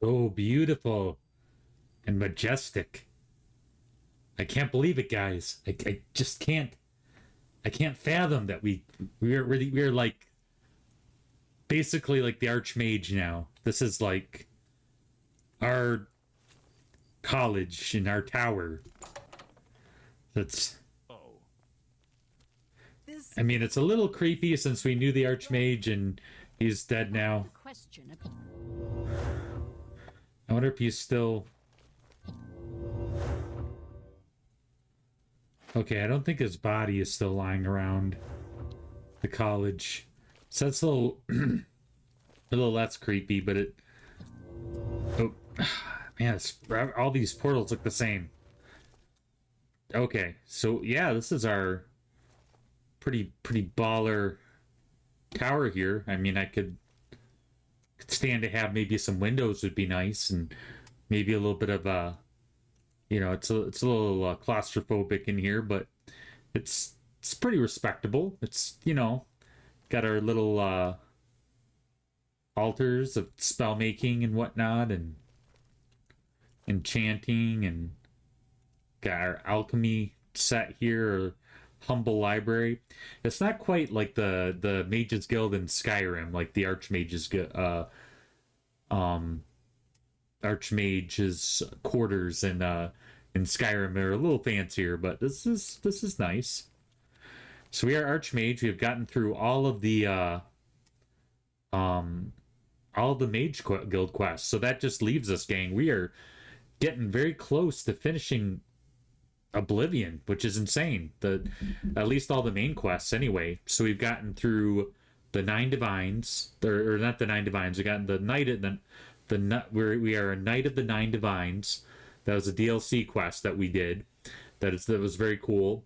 Oh, beautiful and majestic. I can't believe it, guys. I just can't. I can't fathom that we're like basically like the Archmage now. This is like our college in our tower. That's. Oh, This I mean, it's a little creepy since we knew the Archmage and he's dead now. question. I wonder if he's still. Okay, I don't think his body is still lying around the college. So that's a little, a little less creepy, but it. Oh, man, all these portals look the same. Okay, so yeah, this is our pretty baller tower here. I mean, I could stand to have maybe some windows would be nice, and maybe a little bit of it's a little claustrophobic in here, but it's pretty respectable. It's got our little altars of spell making and whatnot, and enchanting, and got our alchemy set here, or humble library. It's not quite like the Mages Guild in Skyrim, like the Archmage's quarters in Skyrim are a little fancier, but this is nice. So we are Archmage. We've gotten through all of the Mage Guild quests. So that just leaves us, gang. We are getting very close to finishing Oblivion, which is insane. At least all the main quests anyway. So we've gotten through the Nine Divines, or not the Nine Divines. We got the Knight of we are a Knight of the Nine Divines. That was a DLC quest that we did. That was very cool.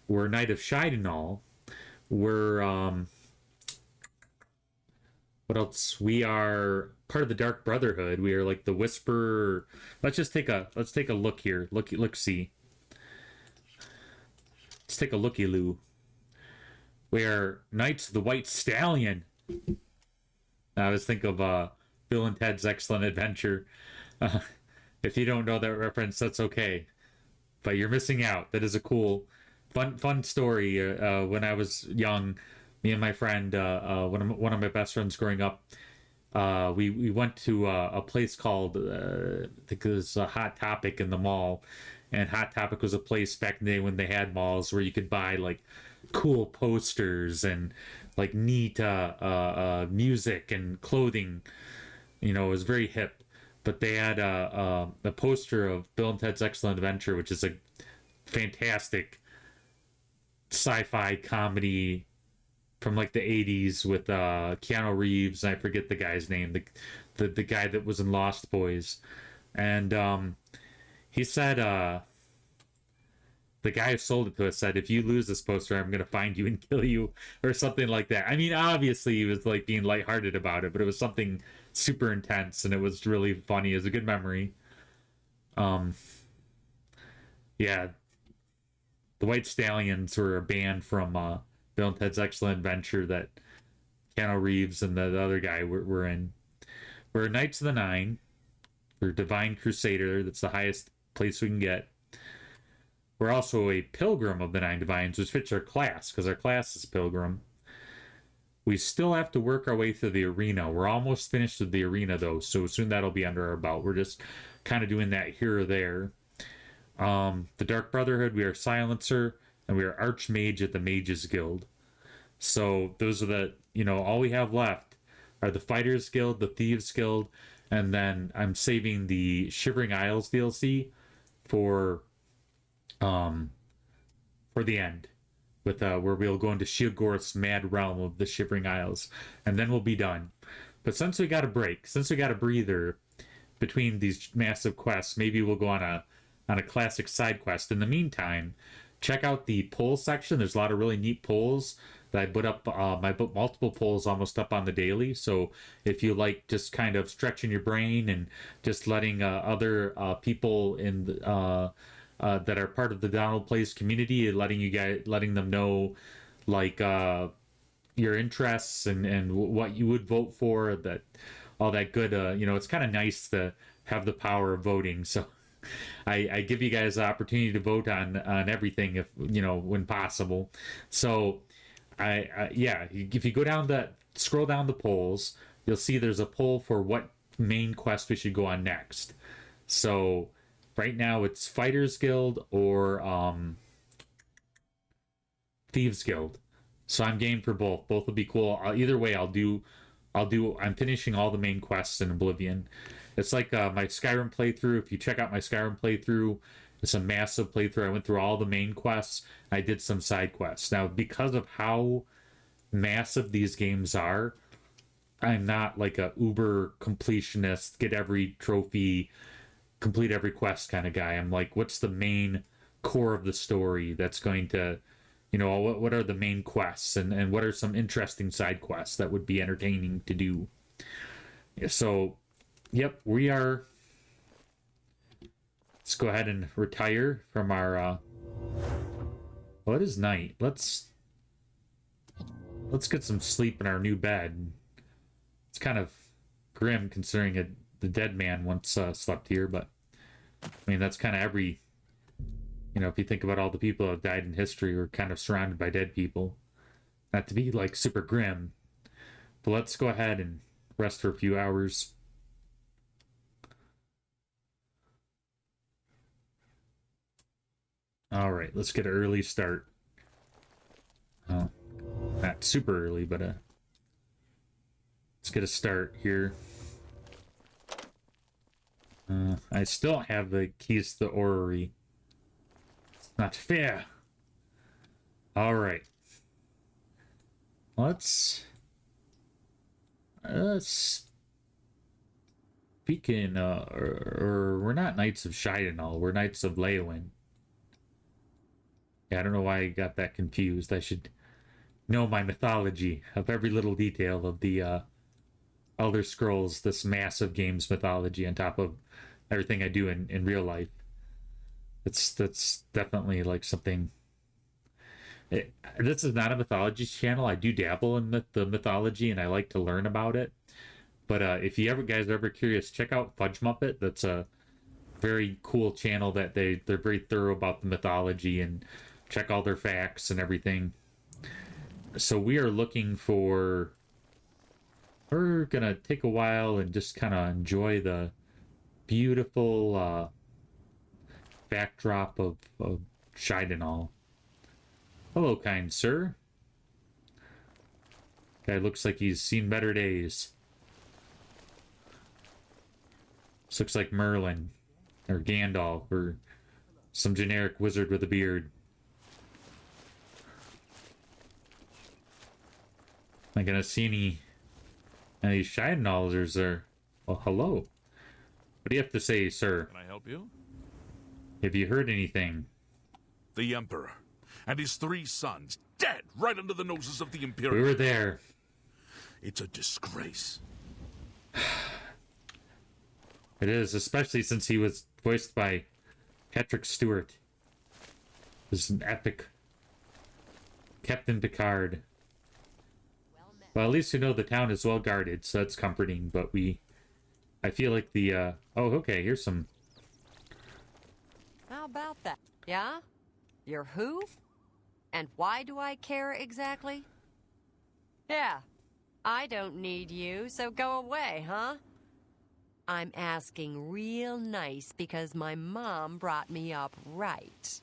We're a Knight of Shidenal. We're what else? We are part of the Dark Brotherhood. We are like the Whisperer. Let's take a look here. Look see. Let's take a looky-loo. We are Knights of the White Stallion. I always think of Bill and Ted's Excellent Adventure. If you don't know that reference, that's okay. But you're missing out. That is a cool, fun story. When I was young, me and my friend, one of my best friends growing up, we went to a place called I think it was Hot Topic in the mall, and Hot Topic was a place back in the day when they had malls where you could buy like cool posters and like neat music and clothing. It was very hip. But they had a poster of Bill and Ted's Excellent Adventure, which is a fantastic sci-fi comedy from like the 80s with Keanu Reeves, and I forget the guy's name, the guy that was in Lost Boys. And he said, the guy who sold it to us said, if you lose this poster, I'm going to find you and kill you, or something like that. I mean, obviously he was like being lighthearted about it, but it was something super intense, and it was really funny. It was a good memory. Yeah, the White Stallions were a band from Bill and Ted's Excellent Adventure that Keanu Reeves and the other guy were in. We're Knights of the Nine. We're Divine Crusader. That's the highest place we can get. We're also a Pilgrim of the Nine Divines, which fits our class, because our class is Pilgrim. We still have to work our way through the arena. We're almost finished with the arena, though, so soon that'll be under our belt. We're just kind of doing that here or there. The Dark Brotherhood, we are Silencer, and we are Archmage at the Mages Guild. So those are all we have left are the Fighters Guild, the Thieves Guild, and then I'm saving the Shivering Isles DLC for the end, with where we'll go into Sheogorath's mad realm of the Shivering Isles, and then we'll be done. But since we got a break, since we got a breather between these massive quests, maybe we'll go on a classic side quest. In the meantime, check out the poll section. There's a lot of really neat polls that I put up. I put multiple polls almost up on the daily. So if you like just kind of stretching your brain and just letting other people in that are part of the Donald Plays community, letting them know like your interests and what you would vote for, that all that good. It's kind of nice to have the power of voting. So I give you guys the opportunity to vote on everything if when possible. So yeah, if you go down scroll down the polls, you'll see there's a poll for what main quest we should go on next. So right now it's Fighters Guild or Thieves Guild. So I'm game for both. Both will be cool. Either way, I'm finishing all the main quests in Oblivion. It's like my Skyrim playthrough. If you check out my Skyrim playthrough, it's a massive playthrough. I went through all the main quests. I did some side quests. Now, because of how massive these games are, I'm not like a uber completionist, get every trophy, complete every quest kind of guy. I'm like, what's the main core of the story that's going to, what are the main quests and what are some interesting side quests that would be entertaining to do? So, yep, we are. Let's go ahead and retire from our. Well, it is night. Let's get some sleep in our new bed. It's kind of grim considering the dead man once slept here, but I mean that's kind of every. If you think about all the people that have died in history, we're kind of surrounded by dead people. Not to be like super grim, but let's go ahead and rest for a few hours. All right, let's get an early start. Oh, not super early, but let's get a start here. I still don't have the keys to the orrery. It's not fair. All right. Let's speaking or we're not Knights of Shidenal, we're Knights of Leowin. Yeah, I don't know why I got that confused. I should know my mythology of every little detail of the Elder Scrolls, this massive game's mythology on top of everything I do in real life. That's definitely like something. This is not a mythology channel. I do dabble in the mythology and I like to learn about it. But if you guys are ever curious, check out Fudge Muppet. That's a very cool channel that they're very thorough about the mythology and check all their facts and everything. So we are looking for. We're gonna take a while and just kind of enjoy the beautiful backdrop of Shidenal. Hello, kind sir. Guy looks like he's seen better days. This looks like Merlin or Gandalf or some generic wizard with a beard. Am I gonna see any of these Shidenalers there? Well, hello. What do you have to say, sir? Can I help you? Have you heard anything? The Emperor and his 3 sons dead right under the noses of the Imperial. We were there. It's a disgrace. It is, especially since he was voiced by Patrick Stewart. This is an epic Captain Picard. Well, at least we know the town is well guarded, so that's comforting, but I feel like the, oh, okay, here's some. How about that? Yeah? You're who? And why do I care exactly? Yeah, I don't need you, so go away, huh? I'm asking real nice because my mom brought me up right.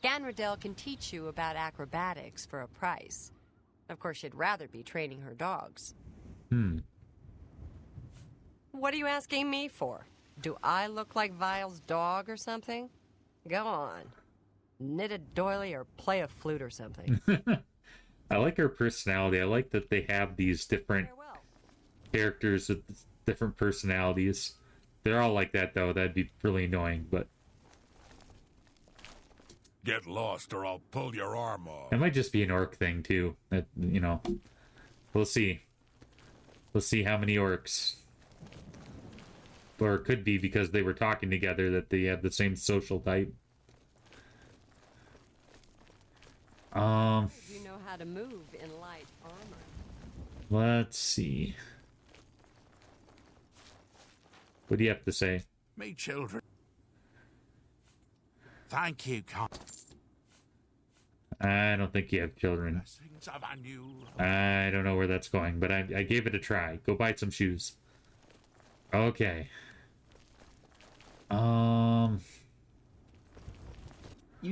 Ganradel can teach you about acrobatics for a price. Of course, she'd rather be training her dogs. What are you asking me for? Do I look like Vile's dog or something? Go on. Knit a doily or play a flute or something. I like her personality. I like that they have these different characters with different personalities. They're all like that, though. That'd be really annoying, but... Get lost or I'll pull your arm off. It might just be an orc thing, too. That, we'll see. We'll see how many orcs. Or it could be because they were talking together that they have the same social type. You know how to move in light armor. Let's see. What do you have to say? Me children. Thank you, Con. I don't think you have children. Blessings of a new... I don't know where that's going, but I gave it a try. Go buy some shoes. Okay. You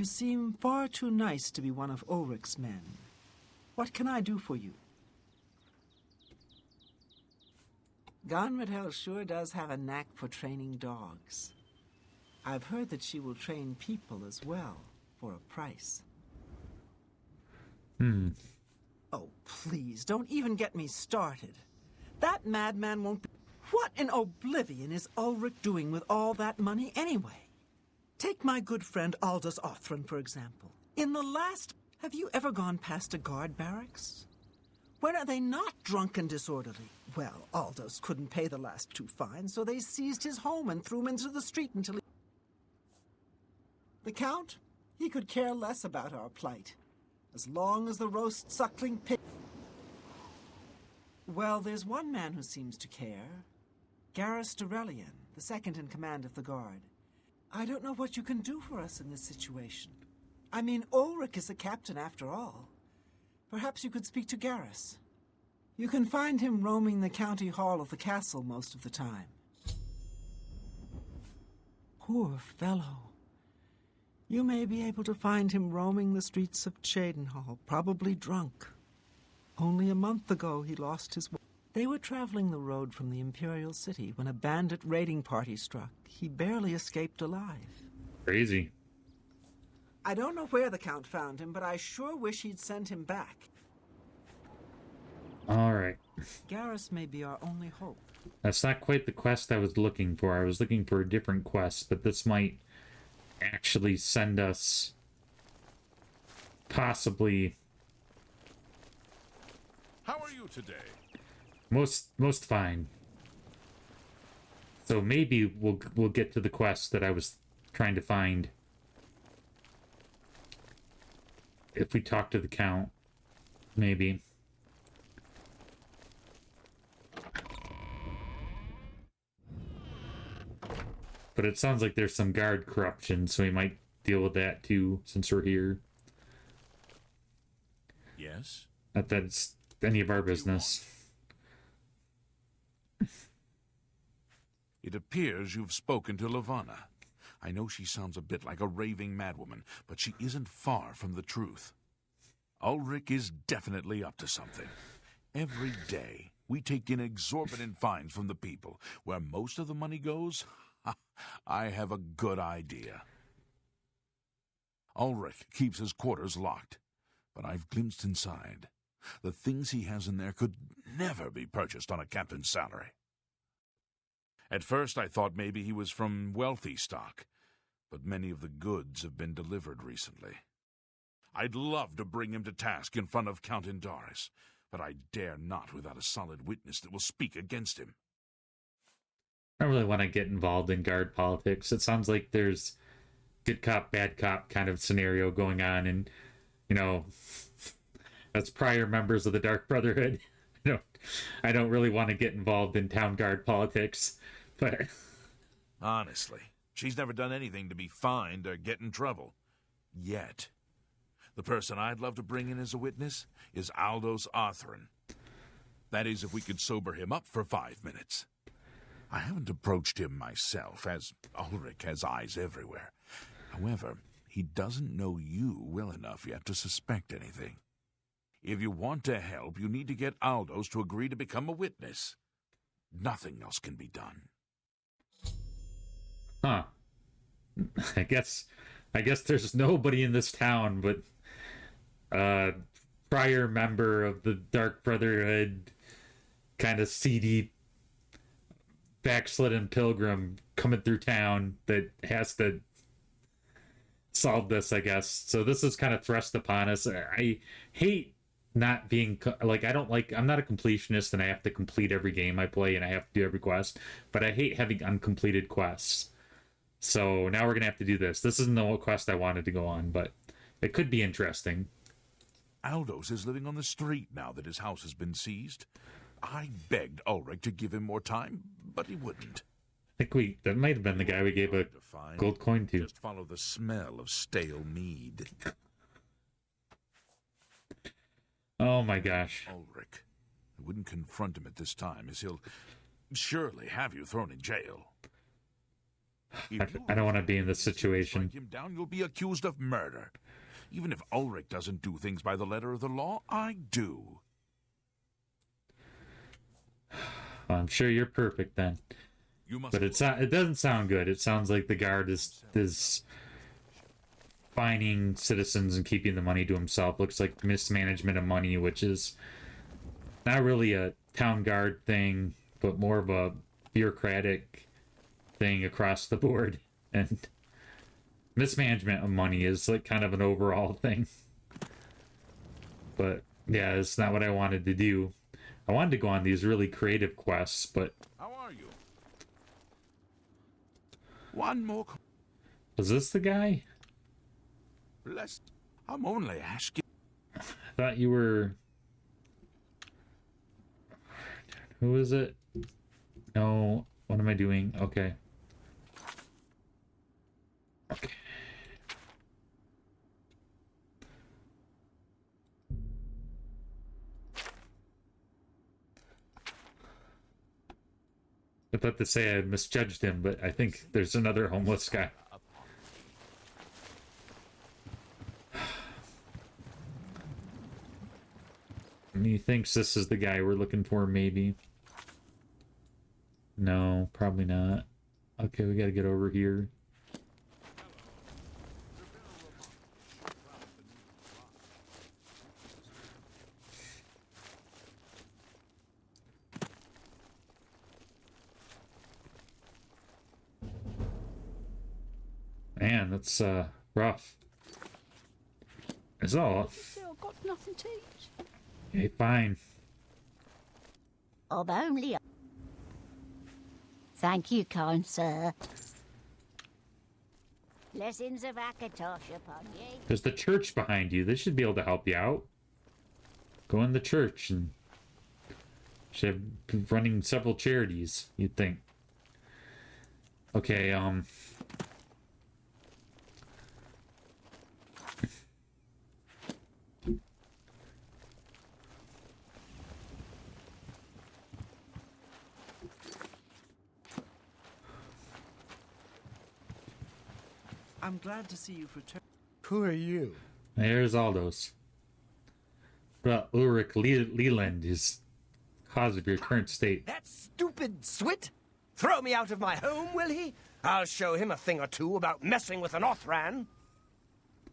seem far too nice to be one of Ulrich's men. What can I do for you? Ganradhel sure does have a knack for training dogs. I've heard that she will train people as well, for a price. Oh, please, don't even get me started. That madman won't be... What in Oblivion is Ulrich doing with all that money anyway? Take my good friend Aldous Othran, for example. In the last... Have you ever gone past a guard barracks? When are they not drunk and disorderly? Well, Aldous couldn't pay the last 2 fines, so they seized his home and threw him into the street until he... The Count? He could care less about our plight. As long as the roast suckling pig... Well, there's one man who seems to care. Garrus Durelian, the second in command of the guard. I don't know what you can do for us in this situation. I mean, Ulrich is the captain after all. Perhaps you could speak to Garrus. You can find him roaming the county hall of the castle most of the time. Poor fellow. You may be able to find him roaming the streets of Cheydinhall, probably drunk. Only a month ago he lost his... They were traveling the road from the Imperial City when a bandit raiding party struck. He barely escaped alive. Crazy. I don't know where the Count found him, but I sure wish he'd send him back. All right. Garrus may be our only hope. That's not quite the quest I was looking for. I was looking for a different quest, but this might actually send us possibly... How are you today? Most fine. So maybe we'll get to the quest that I was trying to find. If we talk to the Count, maybe. But it sounds like there's some guard corruption, so we might deal with that too, since we're here. Yes? Not that it's any of our business. It appears you've spoken to Lavanna. I know she sounds a bit like a raving madwoman, but she isn't far from the truth. Ulrich is definitely up to something. Every day, we take in exorbitant fines from the people. Where most of the money goes, I have a good idea. Ulrich keeps his quarters locked, but I've glimpsed inside. The things he has in there could never be purchased on a captain's salary. At first, I thought maybe he was from wealthy stock, but many of the goods have been delivered recently. I'd love to bring him to task in front of Count Indaris, but I dare not without a solid witness that will speak against him. I don't really want to get involved in guard politics. It sounds like there's good cop, bad cop kind of scenario going on, and, you know, as prior members of the Dark Brotherhood, I don't really want to get involved in town guard politics, but... Honestly, she's never done anything to be fined or get in trouble. Yet. The person I'd love to bring in as a witness is Aldous Othran. That is, if we could sober him up for 5 minutes. I haven't approached him myself, as Ulrich has eyes everywhere. However, he doesn't know you well enough yet to suspect anything. If you want to help, you need to get Aldous to agree to become a witness. Nothing else can be done. Huh. I guess there's nobody in this town but prior member of the Dark Brotherhood, kind of seedy backslidden pilgrim coming through town that has to solve this, I guess. So this is kind of thrust upon us. I hate not being like, I'm not a completionist and I have to complete every game I play and I have to do every quest, but I hate having uncompleted quests. So now we're gonna have to do this. This isn't the quest I wanted to go on, but it could be interesting. Aldous is living on the street now that his house has been seized. I begged Ulrich to give him more time, but he wouldn't. I think that might have been the guy we gave a gold coin to. Just follow the smell of stale mead. Oh my gosh. Ulrich, I wouldn't confront him at this time, as he'll surely have you thrown in jail. I don't want to be in this situation. Strike him down, you'll be accused of murder. Even if Ulrich doesn't do things by the letter of the law, I do. I'm sure you're perfect then. But it doesn't sound good. It sounds like the guard is fining citizens and keeping the money to himself. Looks like mismanagement of money, which is not really a town guard thing, but more of a bureaucratic thing across the board. And mismanagement of money is like kind of an overall thing. But yeah, it's not what I wanted to do. I wanted to go on these really creative quests, but... How are you? One more... Was this the guy? Bless... I'm only asking... I thought you were... Who is it? No. What am I doing? Okay. Okay. I thought to say I misjudged him, but I think there's another homeless guy. And he thinks this is the guy we're looking for, maybe. No, probably not. Okay, we gotta get over here. Man, that's rough. It's all. Still got nothing to eat. Okay, fine. I've only. Thank you, kind sir. Blessings of Akatosh upon ye. There's the church behind you. They should be able to help you out. Go in the church and should have running several charities, you'd think. Okay, I'm glad to see you've returned. Who are you? there's Aldous. But Ulrich Leland is cause of your current state. That stupid Swit? Throw me out of my home, will he? I'll show him a thing or two about messing with an Othran.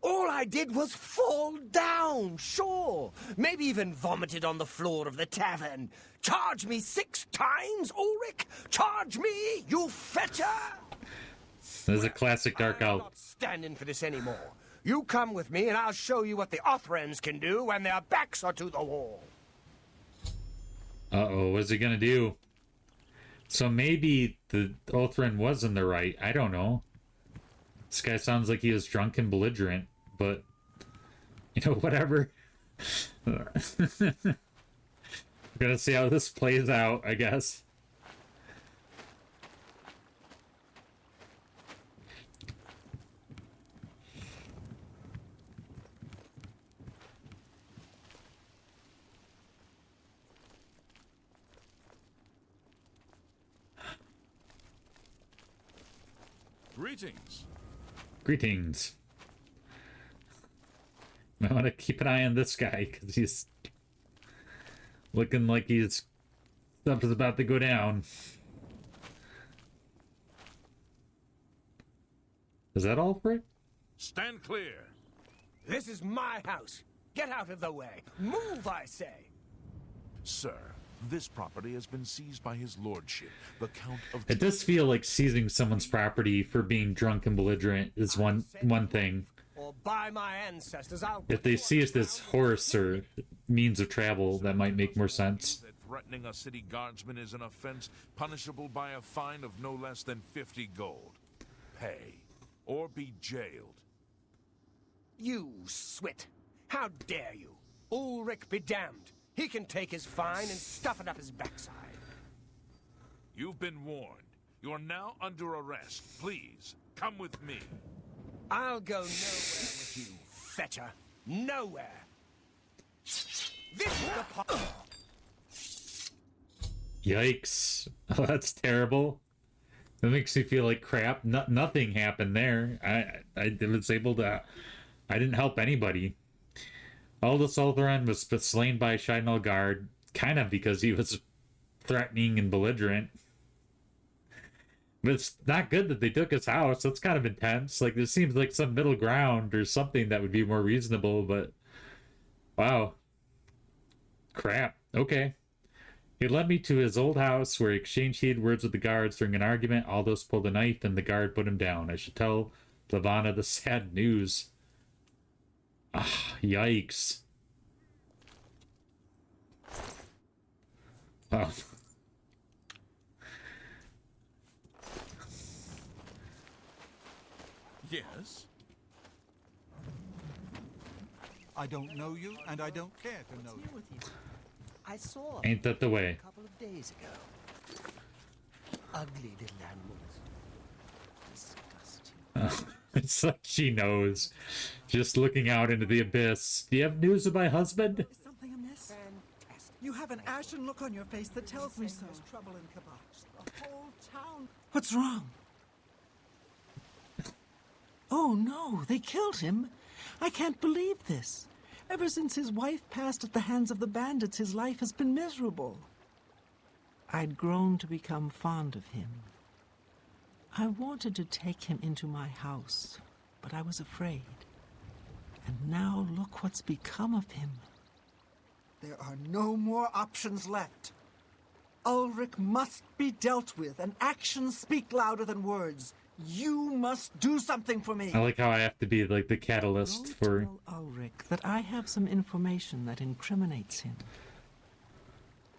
All I did was fall down, sure. Maybe even vomited on the floor of the tavern. Charge me 6 times, Ulrich? Charge me, you fetter! This is a classic Dark I'm Elf. not standing for this anymore. You come with me and I'll show you what the Othrans can do when their backs are to the wall. Uh-oh, what's he gonna do? So maybe the Othran was in the right. I don't know. This guy sounds like he was drunk and belligerent, but you know, whatever. We're gonna see how this plays out, I guess. Greetings. Greetings. I want to keep an eye on this guy because he's looking like stuff is about to go down. Is that all for it? Stand clear. This is my house. Get out of the way. Move, I say. Sir, this property has been seized by his lordship, the Count of... It does feel like seizing someone's property for being drunk and belligerent is one thing. Or by my ancestors, I'll... If they seized his horse or means of travel, that might make more sense. That threatening a city guardsman is an offense punishable by a fine of no less than 50 gold. Pay, or be jailed. You, Swit. How dare you? Ulrich be damned. He can take his fine and stuff it up his backside. You've been warned. You're now under arrest. Please, come with me. I'll go nowhere with you, fetcher. Nowhere. This is the part. Yikes. Oh, that's terrible. That makes me feel like crap. Nothing happened there. I was able to... I didn't help anybody. Aldous Othran was slain by Shynal Guard, kind of because he was threatening and belligerent. But it's not good that they took his house. That's kind of intense. Like, there seems like some middle ground or something that would be more reasonable, but... Wow. Crap. Okay. He led me to his old house where he exchanged heated words with the guards. During an argument, Aldous pulled a knife and the guard put him down. I should tell Levana the sad news. Ah, yikes. Wow. Yes? I don't know you, and I don't care to know you. I saw Ain't that the way? a couple of days ago. Ugly little animals. Disgusting. It's like she knows. Just looking out into the abyss. Do you have news of my husband? Is something amiss? Fantastic. You have an ashen look on your face that tells me so. There's trouble in Kabach. The whole town. What's wrong? Oh no, they killed him. I can't believe this. Ever since his wife passed at the hands of the bandits, his life has been miserable. I'd grown to become fond of him. I wanted to take him into my house, but I was afraid. And now look what's become of him. There are no more options left. Ulrich must be dealt with, and actions speak louder than words. You must do something for me. I like how I have to be like the catalyst Go for... tell Ulrich that I have some information that incriminates him.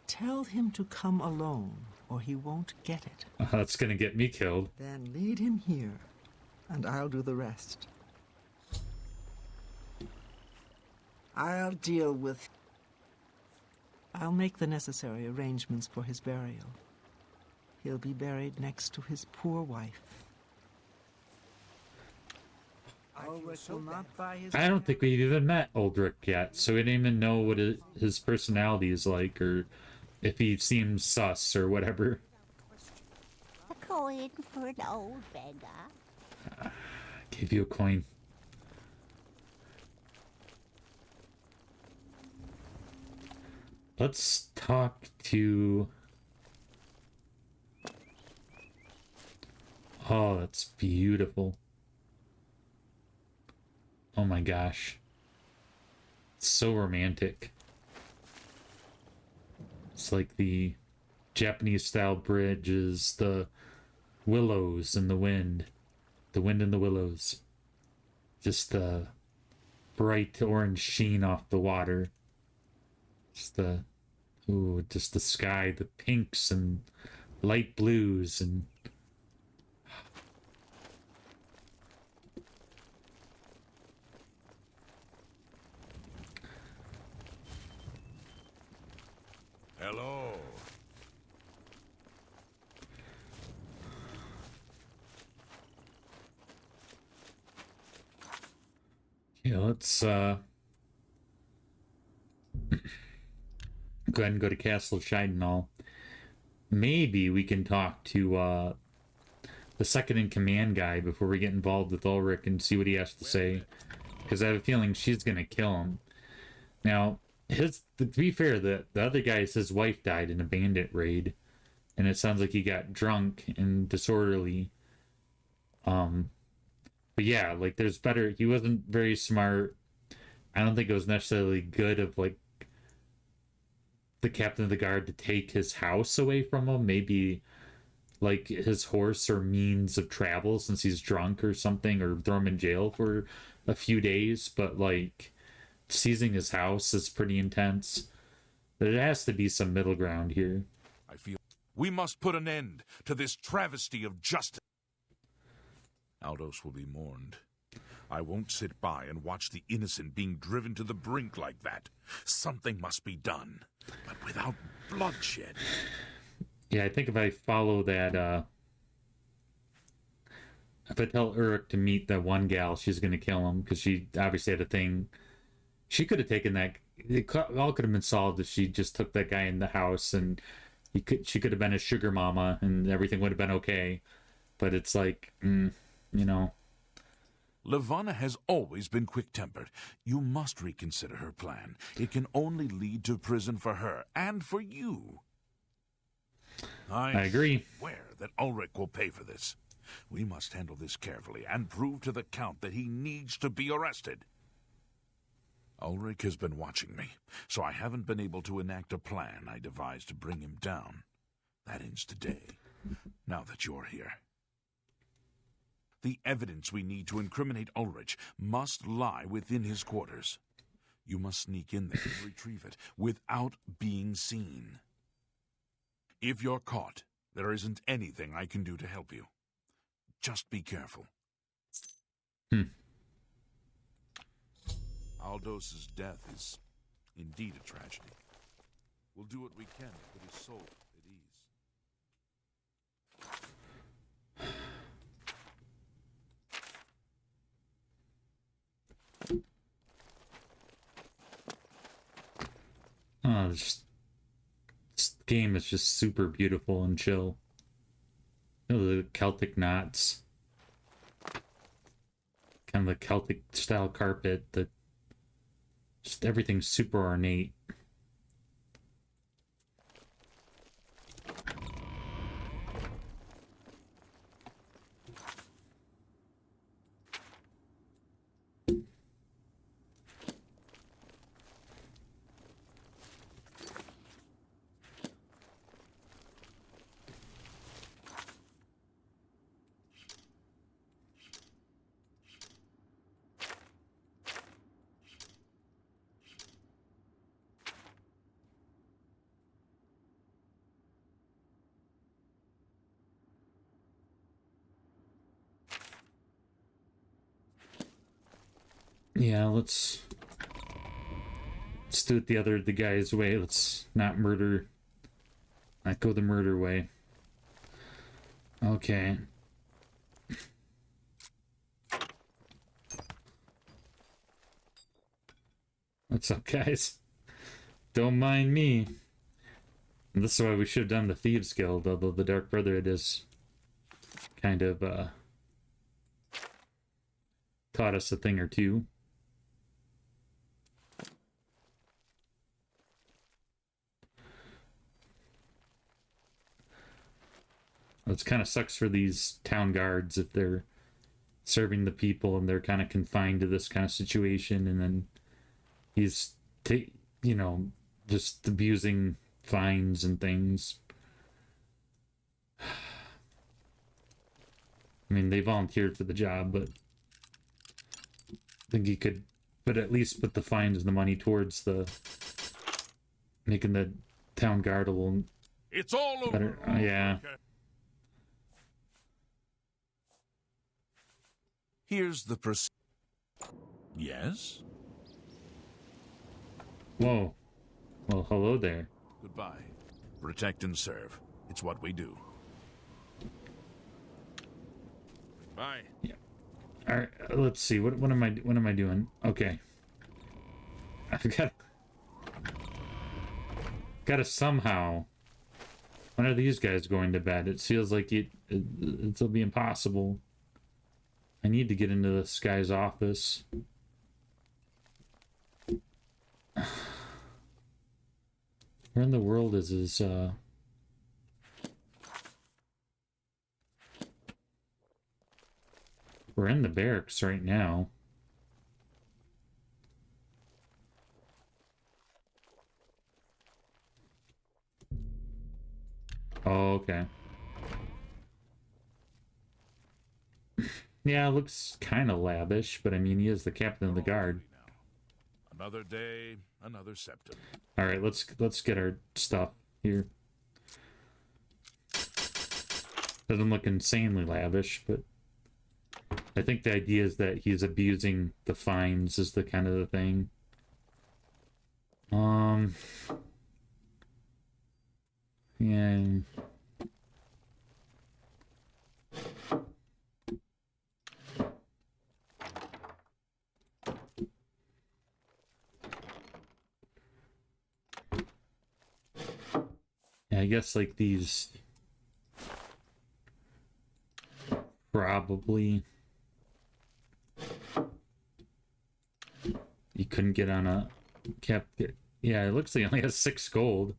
Tell him to come alone, or he won't get it. That's gonna get me killed. Then lead him here, and I'll do the rest. I'll deal with... I'll make the necessary arrangements for his burial. He'll be buried next to his poor wife. Ulrich will not buy his... I don't think we've even met Ulrich yet, so we didn't even know what his personality is like, or if he seems sus or whatever. A coin for an old beggar. Give you a coin. Let's talk to... Oh, that's beautiful. Oh my gosh. It's so romantic. It's like the Japanese style bridges, the willows and the wind. The wind and the willows. Just the bright orange sheen off the water. Just the... Ooh, just the sky, the pinks and light blues and... Hello. Yeah, let's go ahead and go to Castle Shynal. Maybe we can talk to the second in command guy before we get involved with Ulrich and see what he has to say. Because I have a feeling she's gonna kill him. Now, to be fair, the other guy, his wife died in a bandit raid, and it sounds like he got drunk and disorderly. But yeah, like there's better. He wasn't very smart. I don't think it was necessarily good of like the captain of the guard to take his house away from him. Maybe like his horse or means of travel since he's drunk or something, or throw him in jail for a few days. But like seizing his house is pretty intense. There has to be some middle ground here. I feel we must put an end to this travesty of justice. Aldous will be mourned. I won't sit by and watch the innocent being driven to the brink like that. Something must be done, but without bloodshed. Yeah, I think if I follow that, if I tell Uruk to meet that one gal, she's gonna kill him, because she obviously had a thing. She could have taken that. All could have been solved if she just took that guy in the house, and she could have been a sugar mama, and everything would have been okay. But it's like, you know. Levana has always been quick-tempered. You must reconsider her plan. It can only lead to prison for her and for you. I agree. swear that Ulrich will pay for this. We must handle this carefully and prove to the Count that he needs to be arrested. Ulrich has been watching me, so I haven't been able to enact a plan I devised to bring him down. That ends today, now that you're here. The evidence we need to incriminate Ulrich must lie within his quarters. You must sneak in there and retrieve it without being seen. If you're caught, there isn't anything I can do to help you. Just be careful. Aldos's death is indeed a tragedy. We'll do what we can to put his soul at ease. Oh, this game is just super beautiful and chill. You know, the Celtic knots, kind of the Celtic style carpet, just everything's super ornate. Yeah, let's do it the guy's way. Let's not go the murder way. Okay. What's up, guys? Don't mind me. And this is why we should have done the Thieves Guild, although the Dark Brotherhood is kind of taught us a thing or two. It kind of sucks for these town guards if they're serving the people and they're kind of confined to this kind of situation, and then he's, just abusing fines and things. I mean, they volunteered for the job, but I think he could, but at least put the fines and the money towards making the town guard a little. It's all over. Better. Yeah. Okay. Here's the Yes? Whoa. Well, hello there. Goodbye. Protect and serve. It's what we do. Bye. Yeah. All right. Let's see. What am I doing? Okay. I've gotta somehow. When are these guys going to bed? It feels like it'll be impossible. I need to get into this guy's office. Where in the world is his, We're in the barracks right now. Oh, okay. Yeah, it looks kind of lavish, but I mean, he is the captain of the guard. Another day, another septum. All right, let's get our stuff here. Doesn't look insanely lavish, but I think the idea is that he's abusing the fines is the kind of the thing. Yeah. Yeah, I guess like these probably you couldn't get on a cap. Yeah, it looks like he only has 6 gold.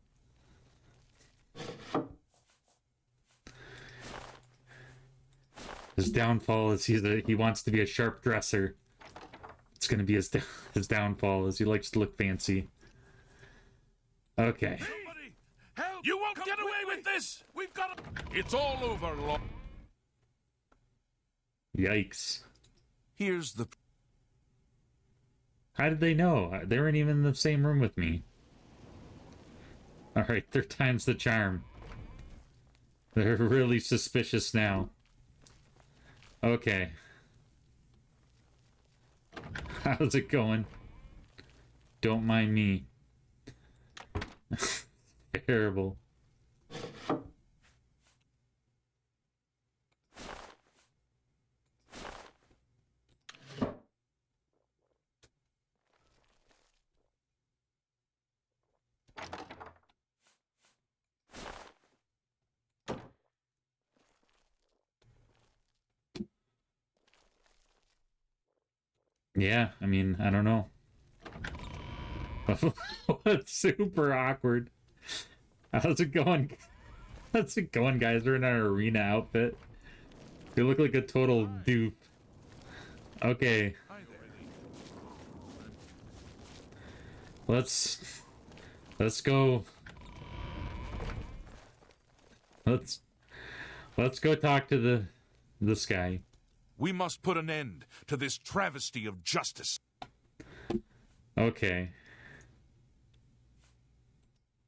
His downfall is he wants to be a sharp dresser. It's gonna be his downfall is he likes to look fancy. Okay. Somebody, help! You won't get away with this! We've got to... It's all over, Lord. Yikes. Here's the... How did they know? They weren't even in the same room with me. Alright, 3rd time's the charm. They're really suspicious now. Okay. How's it going? Don't mind me. Terrible. Yeah, I mean, I don't know. It's super awkward. How's it going? How's it going, guys? We're in our arena outfit. You look like a total dupe. Okay. Let's go. Let's go talk to this guy. We must put an end to this travesty of justice. Okay.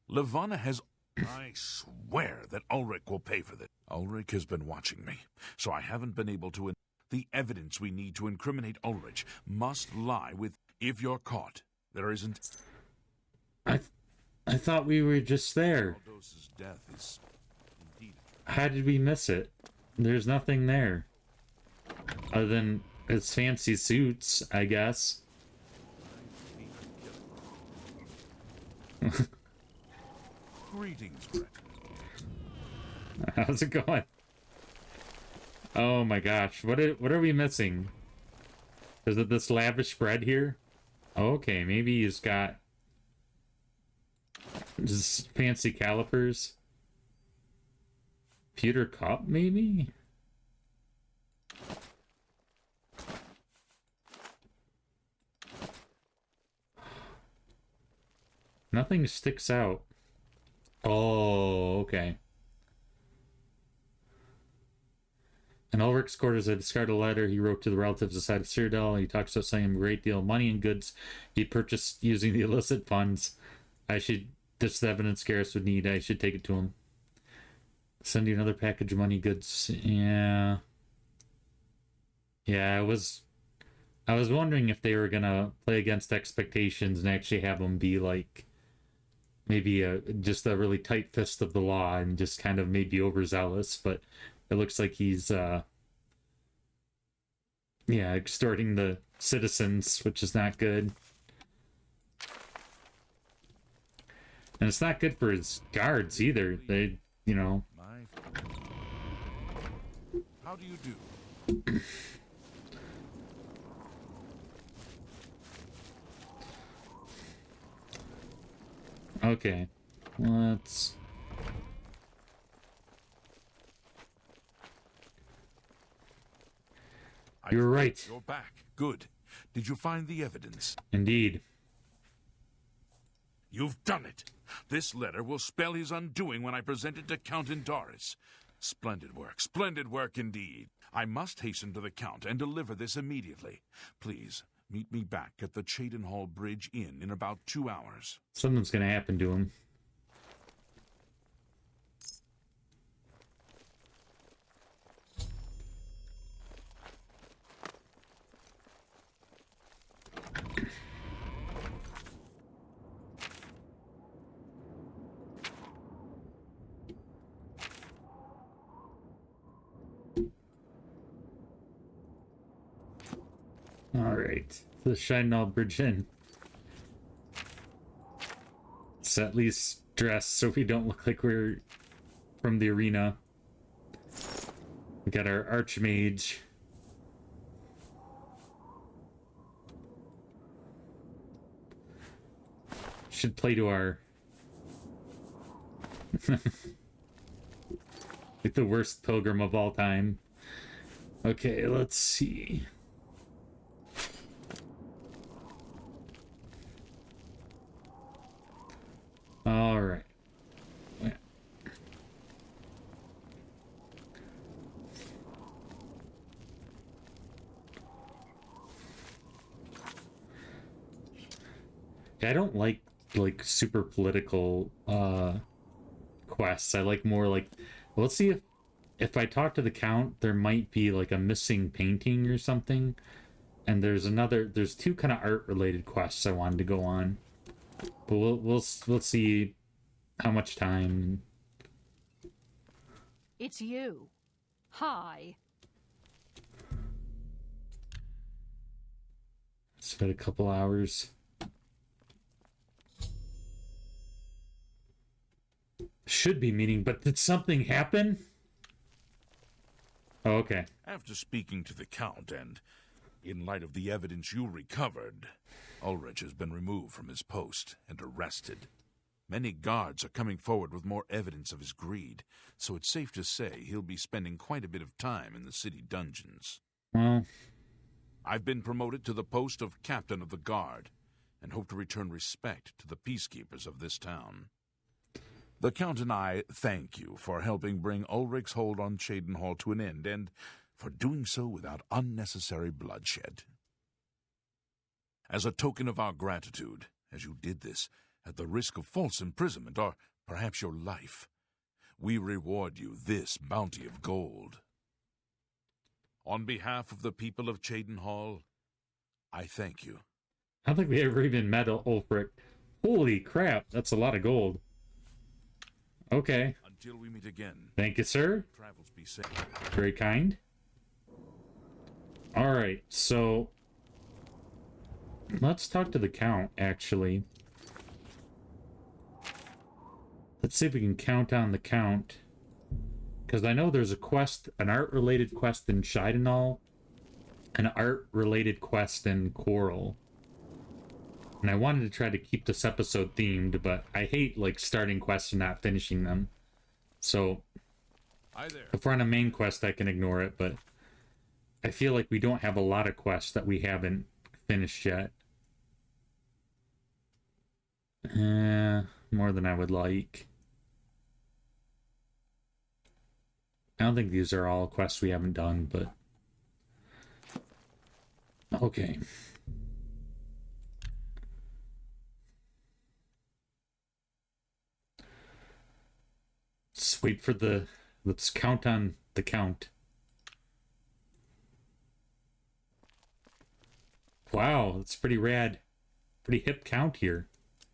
Levana has... I swear that Ulrich will pay for this. Ulrich has been watching me, so I haven't been able to... The evidence we need to incriminate Ulrich must lie with... If you're caught, there isn't... I thought we were just there. Aldous' death is indeed... How did we miss it? There's nothing there. Other than his fancy suits, I guess. Greetings, Brett. How's it going? Oh my gosh, what are we missing? Is it this lavish bread here? Okay, maybe he's got just fancy calipers. Pewter cup, maybe? Nothing sticks out. Oh, okay. In Ulrich's quarters, I discarded a letter he wrote to the relatives outside of Cyrodiil. He talks about selling a great deal of money and goods he purchased using the illicit funds. This evidence Garrus would need. I should take it to him. Send you another package of money, goods. Yeah. Yeah, I was wondering if they were gonna play against expectations and actually have him be like maybe just a really tight fist of the law and just kind of maybe overzealous, but it looks like he's extorting the citizens, which is not good. And it's not good for his guards either. They, How do you do? Okay. Let's... You were right. You're back. Good. Did you find the evidence? Indeed. You've done it. This letter will spell his undoing when I present it to Count Indaris. Splendid work indeed. I must hasten to the Count and deliver this immediately. Please, meet me back at the Cheydinhall Bridge Inn in about 2 hours. Something's gonna happen to him. Alright. The Shidenall Bridge Inn. Let's at least dress so we don't look like we're from the arena. We got our Archmage. Should play to our... like the worst pilgrim of all time. Okay, let's see. All right. I don't like super political quests. I like more like, let's see if I talk to the Count, there might be like a missing painting or something. And there's two kind of art related quests I wanted to go on. But we'll see how much time. It's you. Hi. It's been a couple hours. Should be meeting, but did something happen? Oh, okay. After speaking to the Count and in light of the evidence you recovered, Ulrich has been removed from his post and arrested. Many guards are coming forward with more evidence of his greed, so it's safe to say he'll be spending quite a bit of time in the city dungeons. Well, I've been promoted to the post of Captain of the Guard, and hope to return respect to the peacekeepers of this town. The Count and I thank you for helping bring Ulrich's hold on Cheydinhall to an end, and for doing so without unnecessary bloodshed. As a token of our gratitude, as you did this at the risk of false imprisonment or perhaps your life, we reward you this bounty of gold. On behalf of the people of Cheydinhall, I thank you. I don't think we ever even met Ulfric. Holy crap, that's a lot of gold. Okay. Until we meet again. Thank you, sir. Travels be safe. Very kind. Alright, so let's talk to the Count, actually. Let's see if we can count on the Count. Because I know there's a quest, an art-related quest in Shidenall, an art-related quest in Coral. And I wanted to try to keep this episode themed, but I hate, like, starting quests and not finishing them. So, Hi there. if we're on a main quest, I can ignore it, but I feel like we don't have a lot of quests that we haven't finished yet. More than I would like. I don't think these are all quests we haven't done, but... Okay. Let's wait for the... Let's count on the Count. Wow, that's pretty rad. Pretty hip Count here.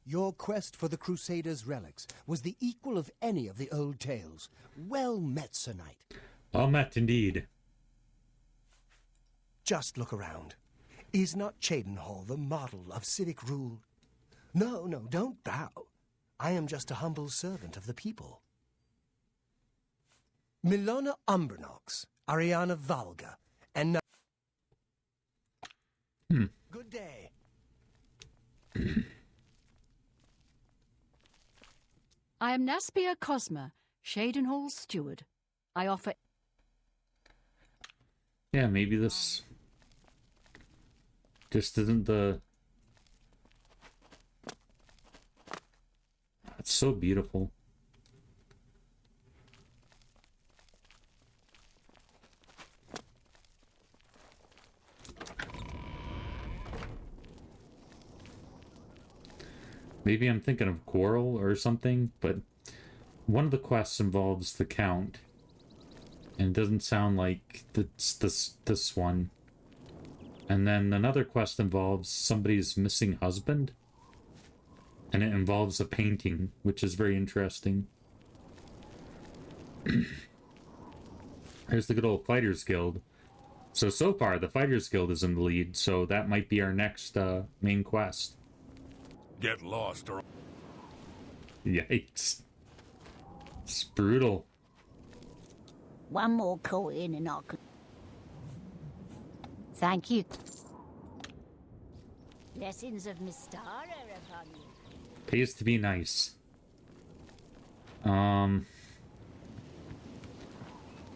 Your quest for the Crusaders' relics was the equal of any of the old tales. Well met, Sir Knight. Well met, indeed. Just look around. Is not Cheydinhall the model of civic rule? No, don't bow. I am just a humble servant of the people. Milona Umbernox, Ariana Valga, and... Good day. I am Naspia Cosma, Cheydinhall's steward. I offer... Yeah, maybe this just isn't the... It's so beautiful. Maybe I'm thinking of Quarrel or something, but one of the quests involves the Count. And it doesn't sound like it's this one. And then another quest involves somebody's missing husband. And it involves a painting, which is very interesting. There's the good old Fighters Guild. So far, the Fighters Guild is in the lead, so that might be our next main quest. Get lost or... Yikes. It's brutal. One more coin and I can... Thank you. Blessings of Mystara upon you. Pays to be nice.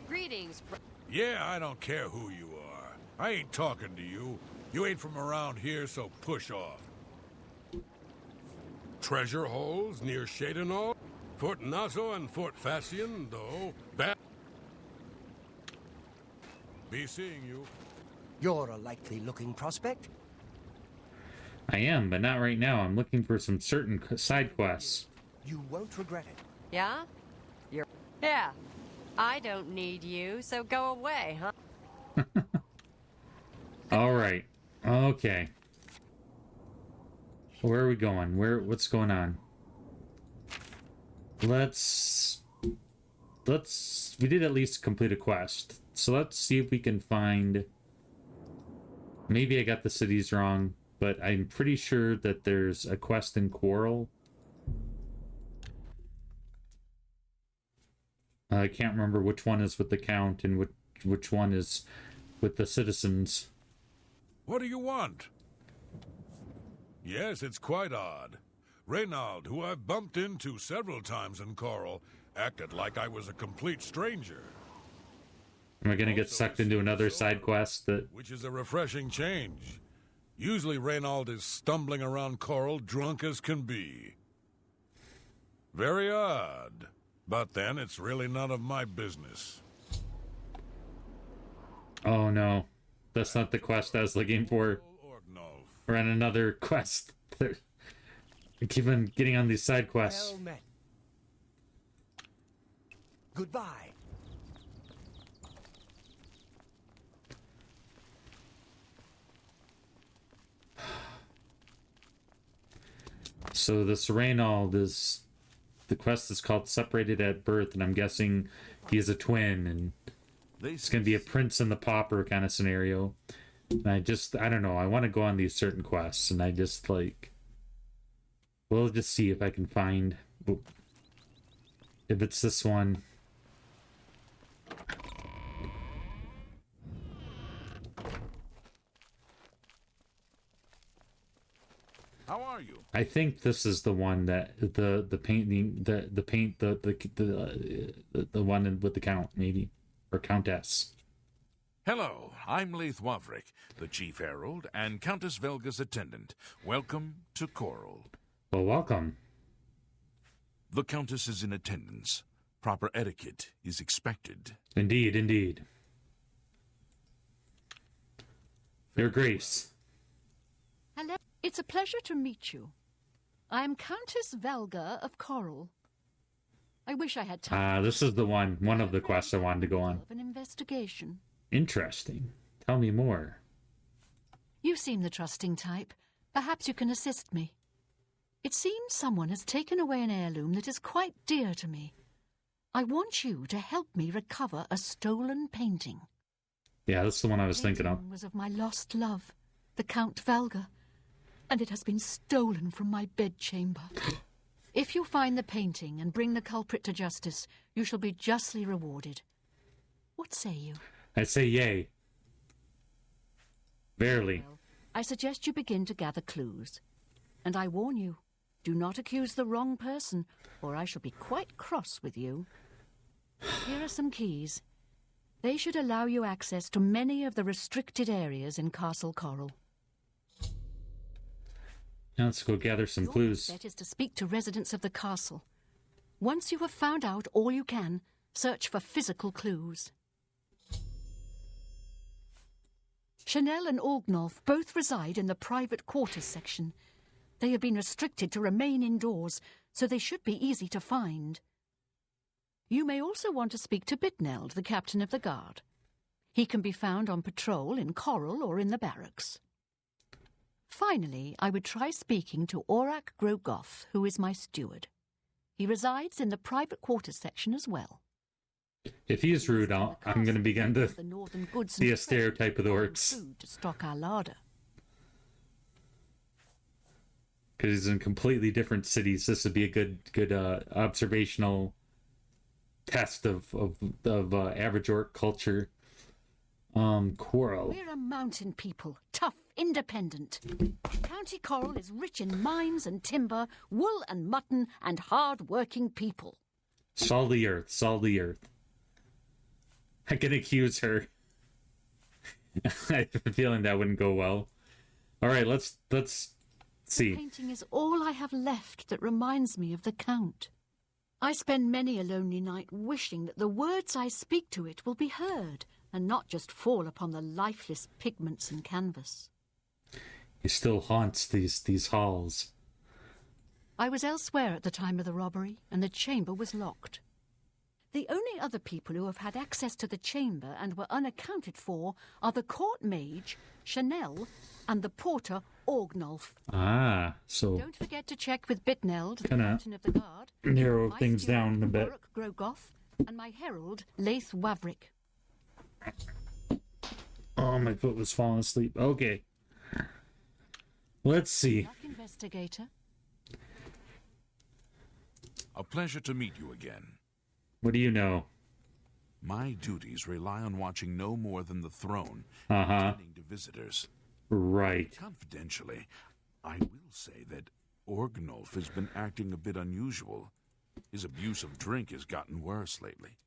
Greetings, Yeah, I don't care who you are. I ain't talking to you. You ain't from around here, so push off. Treasure holes near Shadenall? Fort Nazo and Fort Facian, though. Be seeing you. You're a likely-looking prospect. I am, but not right now. I'm looking for some certain side quests. You won't regret it. Yeah? Yeah. I don't need you, so go away, huh? All right. Okay. Where are we going? What's going on? Let's we did at least complete a quest. So let's see if we can find, maybe I got the cities wrong, but I'm pretty sure that there's a quest in Quarrel. I can't remember which one is with the Count and which one is with the citizens. What do you want? Yes, it's quite odd. Reynald, who I've bumped into several times in Coral, acted like I was a complete stranger. Am I gonna get sucked into another side quest that... Which is a refreshing change. Usually Reynald is stumbling around Coral drunk as can be. Very odd. But then it's really none of my business. Oh no. That's not the quest I was looking for. We're on another quest. I keep on getting on these side quests. Well met. Goodbye. So this Reynald is... The quest is called Separated at Birth, and I'm guessing he is a twin, and it's going to be a prince and the pauper kind of scenario. And I don't know, I want to go on these certain quests, and I just, like... We'll just see if I can find... If it's this one. How are you? I think this is the one that the painting the one with the Count, maybe, or Countess. Hello, I'm Leith Wavrik, the Chief Herald and Countess Velga's attendant. Welcome to Coral. Well, welcome. The Countess is in attendance. Proper etiquette is expected. Indeed, indeed. Your Grace. Hello. It's a pleasure to meet you. I am Countess Velga of Coral. I wish I had time. This is the one of the quests I wanted to go on. Of an investigation. Interesting. Tell me more. You seem the trusting type. Perhaps you can assist me. It seems someone has taken away an heirloom that is quite dear to me. I want you to help me recover a stolen painting. Yeah, that's the one I was thinking of. It was of my lost love, the Count Velga, and it has been stolen from my bedchamber. If you find the painting and bring the culprit to justice, you shall be justly rewarded. What say you? I say yay. Barely. Well, I suggest you begin to gather clues. And I warn you, do not accuse the wrong person, or I shall be quite cross with you. Here are some keys. They should allow you access to many of the restricted areas in Castle Coral. Now let's go gather some Your clues. bet is to speak to residents of the castle. Once you have found out all you can, search for physical clues. Chanel and Orgnolf both reside in the private quarters section. They have been restricted to remain indoors, so they should be easy to find. You may also want to speak to Bitneld, the captain of the guard. He can be found on patrol in Coral or in the barracks. Finally, I would try speaking to Aurak Grogoth, who is my steward. He resides in the private quarters section as well. If he's rude, I'm going to begin to the northern goods see and a stereotype of the orcs. food to stock our larder. Because he's in completely different cities. This would be a good observational test of average orc culture. Quarrel. We're a mountain people, tough, independent. County Coral is rich in mines and timber, wool and mutton, and hard-working people. Salt the earth, salt the earth. I can accuse her. I have a feeling that wouldn't go well. All right, let's see. The painting is all I have left that reminds me of the Count. I spend many a lonely night wishing that the words I speak to it will be heard and not just fall upon the lifeless pigments and canvas. He still haunts these halls. I was elsewhere at the time of the robbery, and the chamber was locked. The only other people who have had access to the chamber and were unaccounted for are the court mage, Chanel, and the porter, Orgnolf. Ah, so Don't forget to check with Bitneld, the Kinda captain of the guard, narrow my things steward, down a bit. Warwick Grogoth, and my herald, Laith Wavrick. Oh, my foot was falling asleep. Okay. Let's see. Luck, investigator. A pleasure to meet you again. What do you know? My duties rely on watching no more than the throne, Uh-huh. attending to visitors. Right. Confidentially, I will say that Orgnolf has been acting a bit unusual. His abuse of drink has gotten worse lately.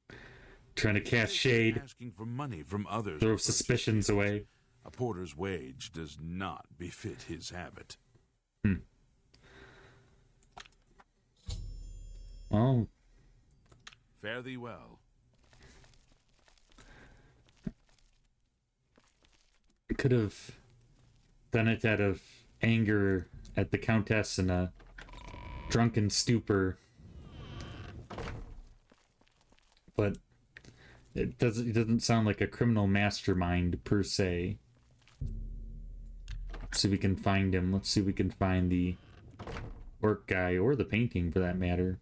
Trying to cast shade. Asking for money from others. Throw to purchase suspicions goods. away. A porter's wage does not befit his habit. Well, Fare thee well. could have done it out of anger at the Countess in a drunken stupor. But it doesn't sound like a criminal mastermind per se. Let's see if we can find him. Let's see if we can find the orc guy, or the painting for that matter.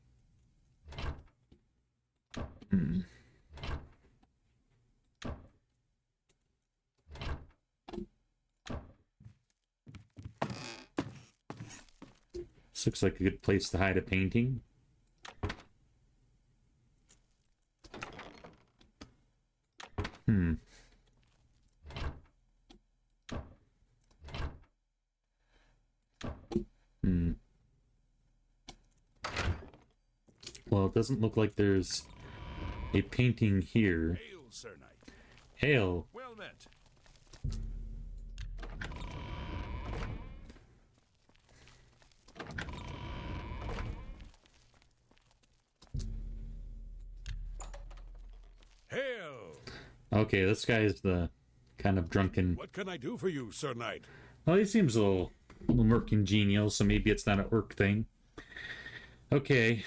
This looks like a good place to hide a painting. Well, it doesn't look like there's a painting here. Hail, Sir Knight. Hail. Well met. Hail! Okay, this guy is the kind of drunken. What can I do for you, Sir Knight? Well, he seems a little more congenial, so maybe it's not an orc thing. Okay.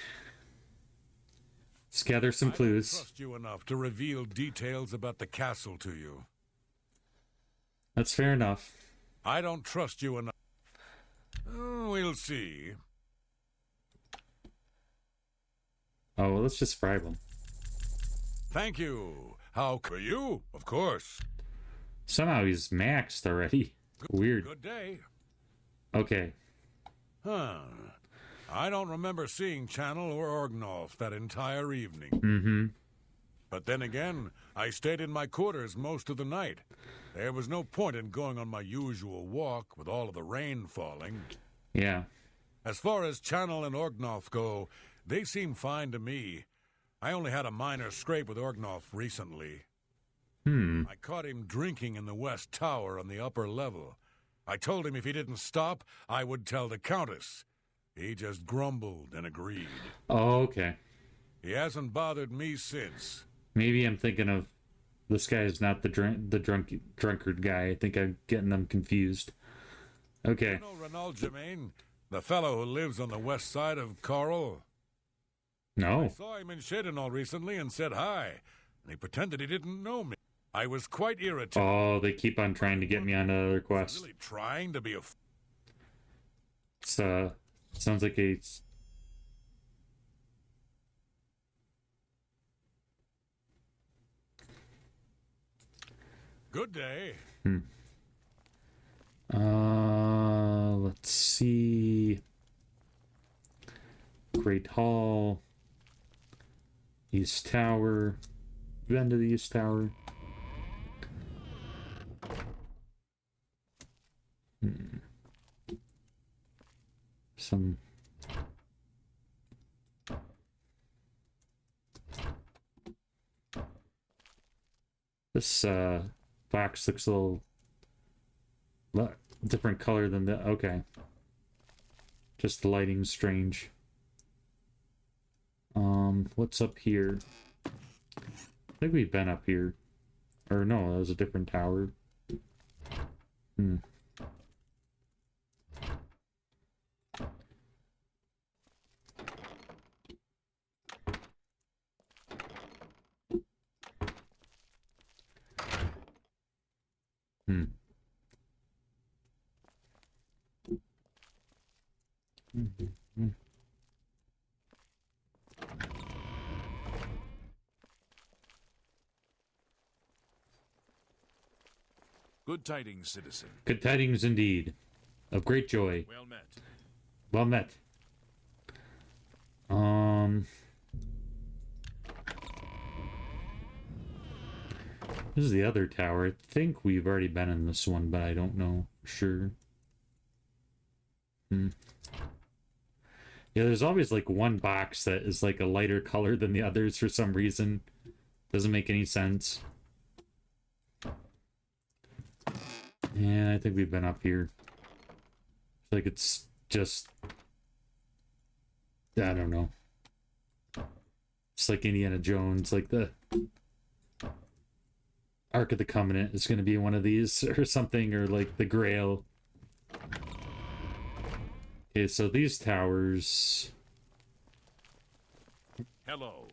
Let's gather some I don't clues. trust you enough to reveal details about the castle to you. That's fair enough. I don't trust you enough. We'll see. Oh, well, let's just bribe him. Thank you. How for you? Of course. Somehow he's maxed already. Weird. Good day. Okay. Huh. I don't remember seeing Channel or Orgnolf that entire evening. Mm-hmm. But then again, I stayed in my quarters most of the night. There was no point in going on my usual walk with all of the rain falling. Yeah. As far as Channel and Orgnolf go, they seem fine to me. I only had a minor scrape with Orgnolf recently. I caught him drinking in the West Tower on the upper level. I told him if he didn't stop, I would tell the Countess. He just grumbled and agreed. Oh, okay. He hasn't bothered me since. Maybe I'm thinking of this guy is not the drunkard guy. I think I'm getting them confused. Okay. You know Renaud Germain, the fellow who lives on the west side of Coral? I No. saw him in Chedenol recently and said hi, and he pretended he didn't know me. I was quite irritated. Oh, they keep on trying to get me on another Was quest. he really trying to be a... It's sounds like a Good day. Let's see. Great Hall. East Tower. Been to the East Tower. Some. This box looks a little different color than the. Okay. Just the lighting's strange. What's up here? I think we've been up here. Or no, that was a different tower. Good tidings, citizen. Good tidings indeed. Of great joy. Well met. Well met. This is the other tower. I think we've already been in this one, but I don't know for sure. Yeah, there's always like one box that is like a lighter color than the others for some reason. Doesn't make any sense. Yeah, I think we've been up here. Like it's just... I don't know. It's like Indiana Jones, like the Ark of the Covenant is going to be one of these or something, or like the Grail. Okay, so these towers... Hello.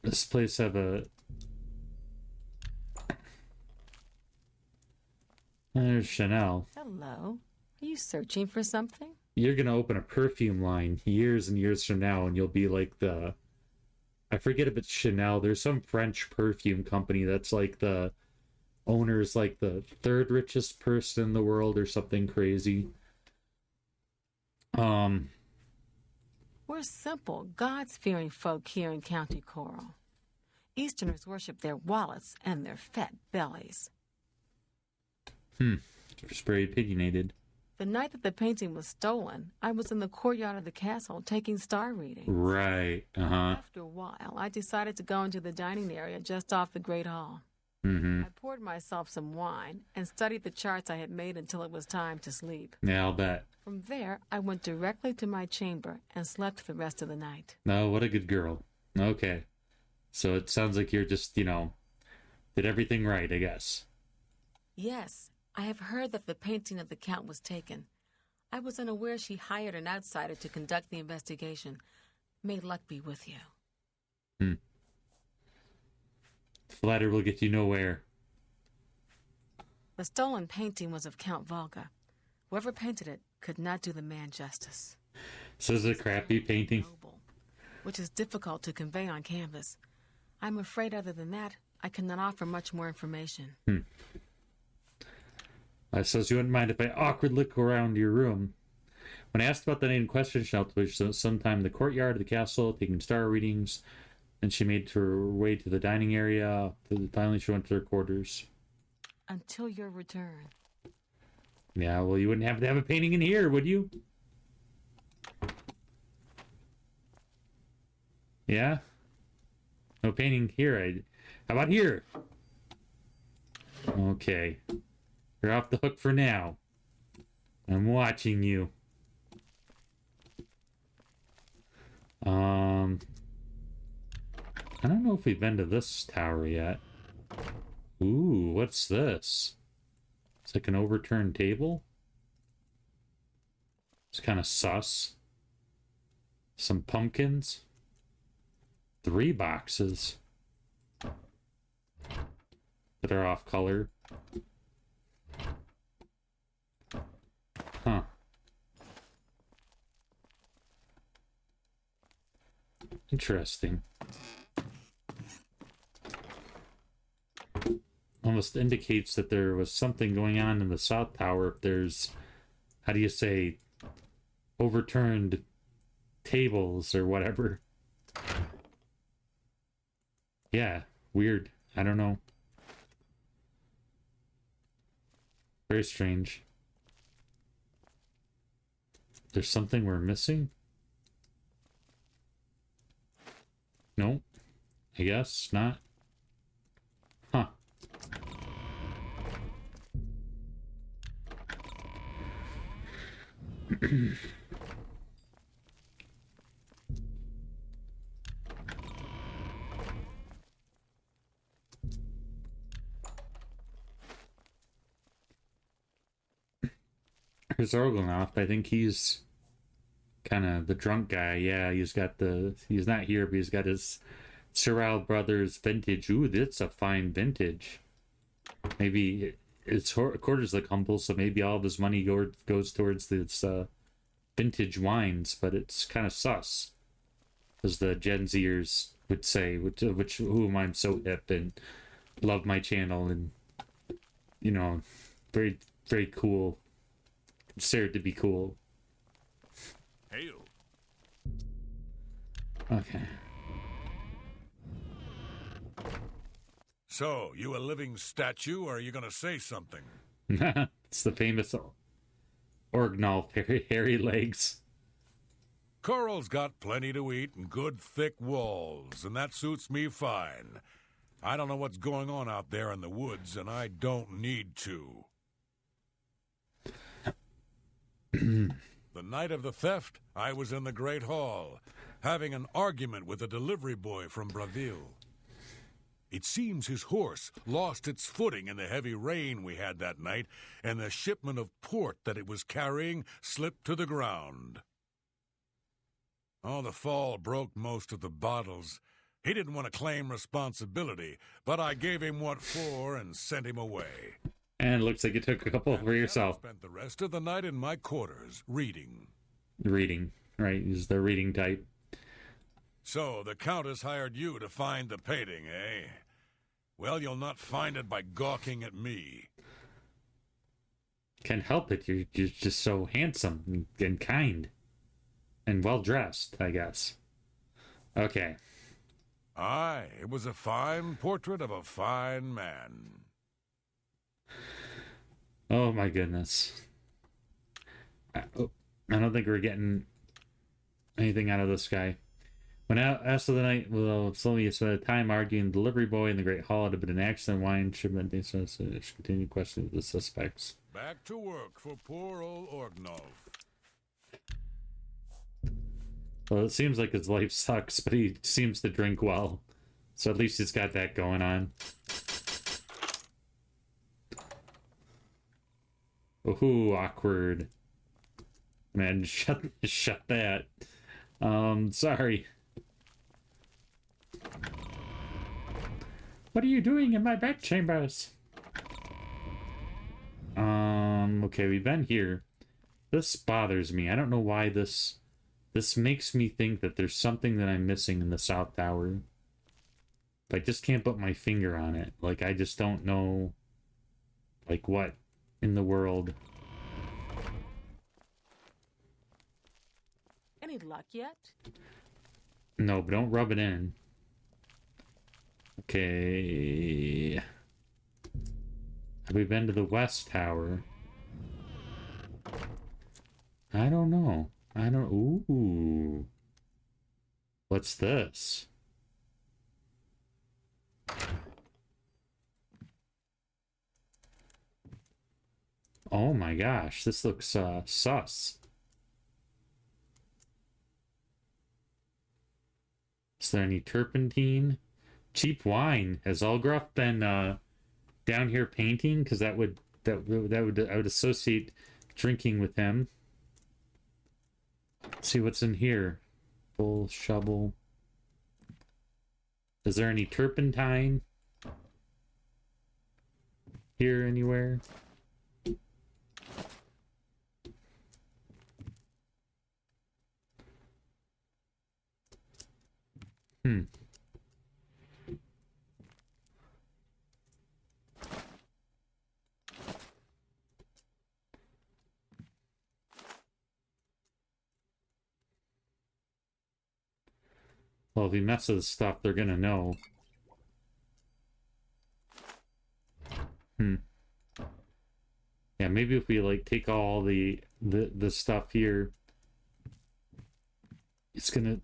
This place have a... There's Chanel. Hello. Are you searching for something? You're gonna open a perfume line years and years from now, and you'll be like the... I forget if it's Chanel. There's some French perfume company that's like the owner's like the third richest person in the world or something crazy. We're simple, God-fearing folk here in County Coral. Easterners worship their wallets and their fat bellies. Just very opinionated. The night that the painting was stolen, I was in the courtyard of the castle taking star readings. Right, After a while, I decided to go into the dining area just off the Great Hall. I poured myself some wine and studied the charts I had made until it was time to sleep. Yeah, I'll bet. From there, I went directly to my chamber and slept the rest of the night. Oh, what a good girl. Okay. So it sounds like you're just, did everything right, I guess. Yes, I have heard that the painting of the Count was taken. I was unaware she hired an outsider to conduct the investigation. May luck be with you. Flatter will get you nowhere. The stolen painting was of Count Volga. Whoever painted it could not do the man justice. So is it a crappy painting? Noble, which is difficult to convey on canvas. I'm afraid other than that, I cannot offer much more information. I suppose you wouldn't mind if I awkwardly look around your room. When asked about the name in question, she spent sometime in the courtyard of the castle, taking star readings. Then she made her way to the dining area. Finally, she went to her quarters. Until your return. Yeah, well, you wouldn't have to have a painting in here, would you? Yeah? No painting here. How about here? Okay. You're off the hook for now. I'm watching you. I don't know if we've been to this tower yet. Ooh, what's this? It's like an overturned table. It's kind of sus. Some pumpkins. 3 boxes that are off color. Huh. Interesting. almost indicates that there was something going on in the South Tower. If there's, how do you say, overturned tables or whatever. Yeah, weird. I don't know. Very strange. There's something we're missing? No, I guess not. Huh. Here's Organoff. I think he's kind of the drunk guy. Yeah, he's not here, but he's got his Sorrel Brothers vintage. Ooh, that's a fine vintage. Maybe it's quarters look humble, so maybe all of his money goes towards this vintage wines, but it's kind of sus, as the Gen Zers would say, which whom I'm so hip and love my channel and, you know, very, very cool. Considered to be cool. Hail. Okay. So, you a living statue, or are you gonna say something? It's the famous Orgnolf, hairy legs. Coral's got plenty to eat and good thick walls, and that suits me fine. I don't know what's going on out there in the woods, and I don't need to. The night of the theft, I was in the Great Hall, having an argument with a delivery boy from Braville. It seems his horse lost its footing in the heavy rain we had that night, and the shipment of port that it was carrying slipped to the ground. Oh, the fall broke most of the bottles. He didn't want to claim responsibility, but I gave him what for and sent him away. And it looks like you took a couple for yourself. I spent the rest of the night in my quarters, reading. Reading, right? He's the reading type. So, the Countess hired you to find the painting, eh? Well, you'll not find it by gawking at me. Can't help it. You're just so handsome and kind. And well-dressed, I guess. Okay. Aye, it was a fine portrait of a fine man. Oh my goodness. I don't think we're getting anything out of this guy. When asked of the night, well, slowly spent time arguing the delivery boy in the Great Hall had been an accident. Wine shipment. They continue questioning the suspects. Back to work for poor old Orgnolf. Well, it seems like his life sucks, but he seems to drink well. So at least he's got that going on. Ooh, awkward. Man, shut that. Sorry. What are you doing in my bedchambers? Okay, we've been here. This bothers me. I don't know why this makes me think that there's something that I'm missing in the South Tower. I just can't put my finger on it. Like, I just don't know, like, what in the world. Any luck yet? No, but don't rub it in. Okay. Have we been to the West Tower? I don't know. Ooh. What's this? Oh my gosh, this looks sus. Is there any turpentine? Cheap wine. Has Olgroff been down here painting? Because I would associate drinking with him. Let's see what's in here. Full shovel. Is there any turpentine here anywhere? Well, if he messes with stuff, they're gonna know. Yeah, maybe if we like take all the stuff here, it's gonna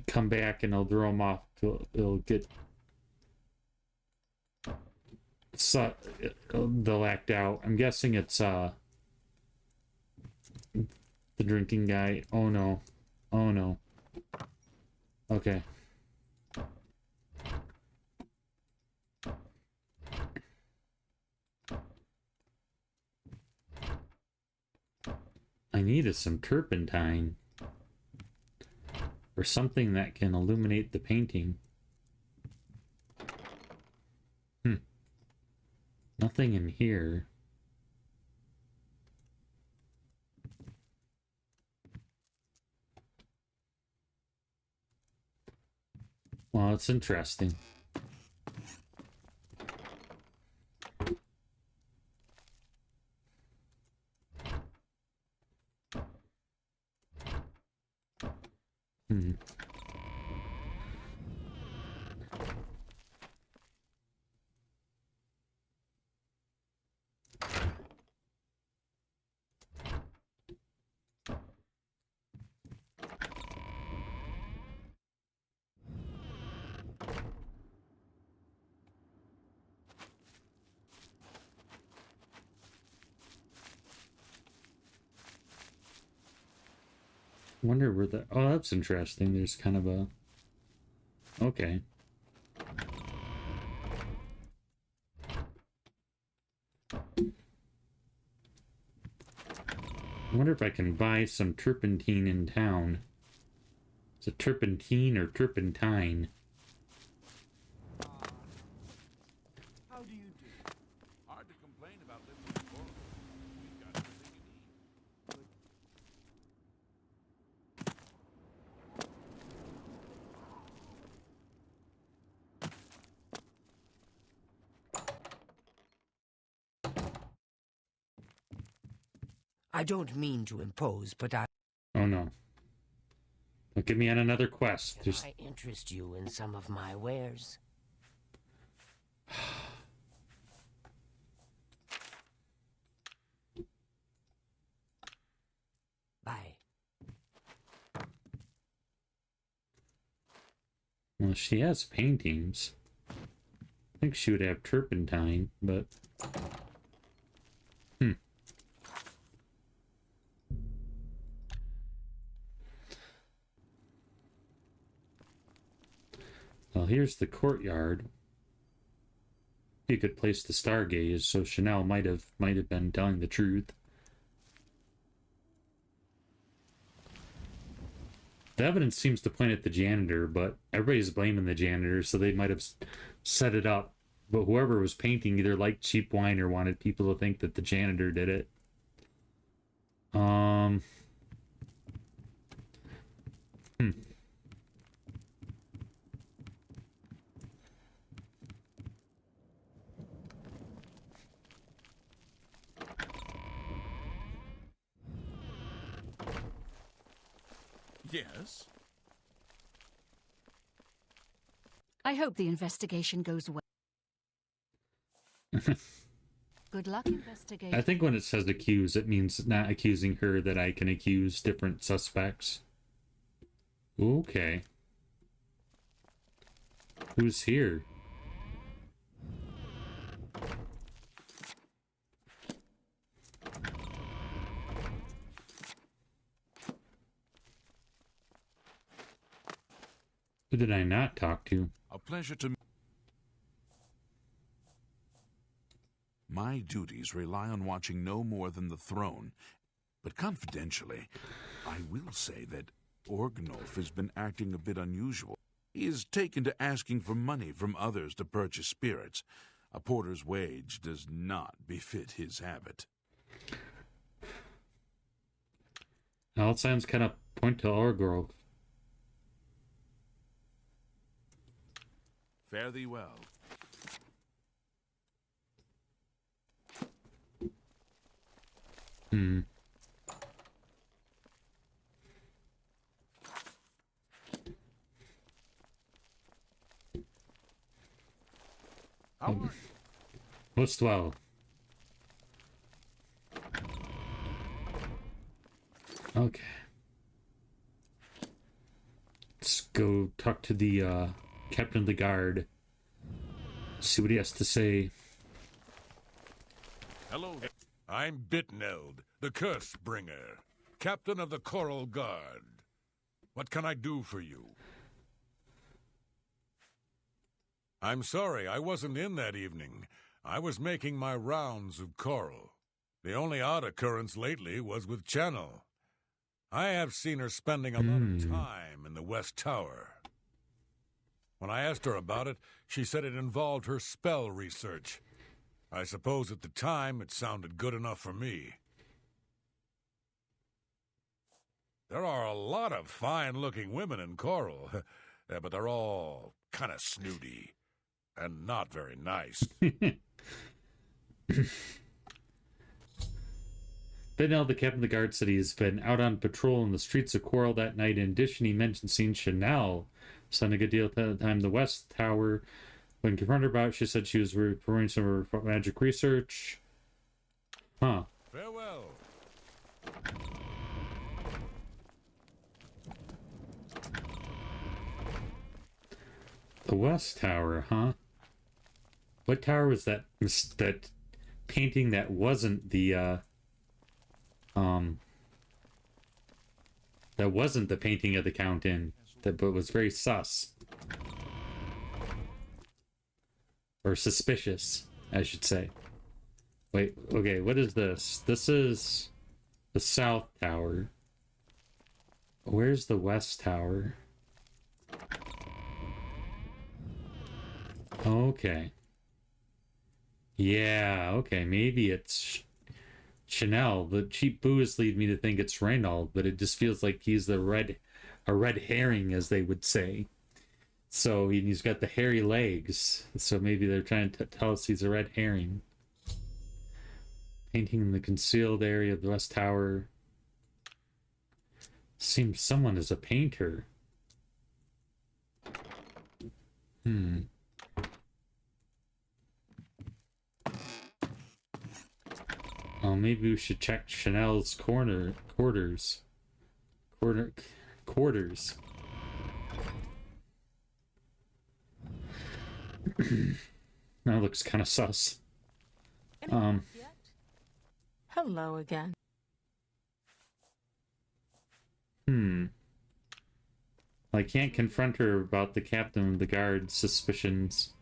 come back and it'll throw them off. It'll get they'll act out. I'm guessing it's the drinking guy. Oh no. Oh no. Okay. I needed some turpentine. Or something that can illuminate the painting. Nothing in here. Well, it's interesting. Wonder where the... Oh, that's interesting. There's kind of a... Okay. I wonder if I can buy some turpentine in town. Is it turpentine or turpentine? How do you do? Hard to complain about living in Florida. We've got everything you need. I don't mean to impose, but I... Oh no. Don't get me on another quest. Can I interest you in some of my wares? Bye. Well, she has paintings. I think she would have turpentine, but... Well, here's the courtyard. Be a good place to stargaze, so Chanel might have been telling the truth. The evidence seems to point at the janitor, but everybody's blaming the janitor, so they might have set it up. But whoever was painting either liked cheap wine or wanted people to think that the janitor did it. Yes? I hope the investigation goes well. Good luck, investigator. I think when it says accuse, it means not accusing her, that I can accuse different suspects. Okay. Who's here? Who did I not talk to? A pleasure to... My duties rely on watching no more than the throne. But confidentially, I will say that Orgnolf has been acting a bit unusual. He is taken to asking for money from others to purchase spirits. A porter's wage does not befit his habit. All signs kind of point to Orgrove. Fare thee well. How are you? Most well. Okay. Let's go talk to the captain of the guard. See what he has to say. Hello there. I'm Bitneld, the Curse Bringer, captain of the Coral Guard. What can I do for you? I'm sorry, I wasn't in that evening. I was making my rounds of Coral. The only odd occurrence lately was with Channel. I have seen her spending a lot of time in the West Tower. When I asked her about it, she said it involved her spell research. I suppose at the time it sounded good enough for me. There are a lot of fine-looking women in Coral, but they're all kind of snooty and not very nice. Benel, the captain of the guard, said he's been out on patrol in the streets of Coral that night. In addition, he mentioned seeing Chanel spend a good deal of time in the West Tower. When confronted about it, she said she was performing some of her magic research. Huh. Farewell. The West Tower, huh? What tower was that? That painting that wasn't the that wasn't the painting of the Count in, but was very sus. Or suspicious, I should say. Wait, okay, what is this? This is the South Tower. Where's the West Tower? Okay. Yeah, okay, maybe it's Chanel. The cheap booze lead me to think it's Reynold, but it just feels like he's a red herring, as they would say. So he's got the hairy legs. So maybe they're trying to tell us he's a red herring. Painting in the concealed area of the West Tower. Seems someone is a painter. Oh, maybe we should check Chanel's quarters. That looks kind of sus. Hello again. I can't confront her about the captain of the guard's suspicions.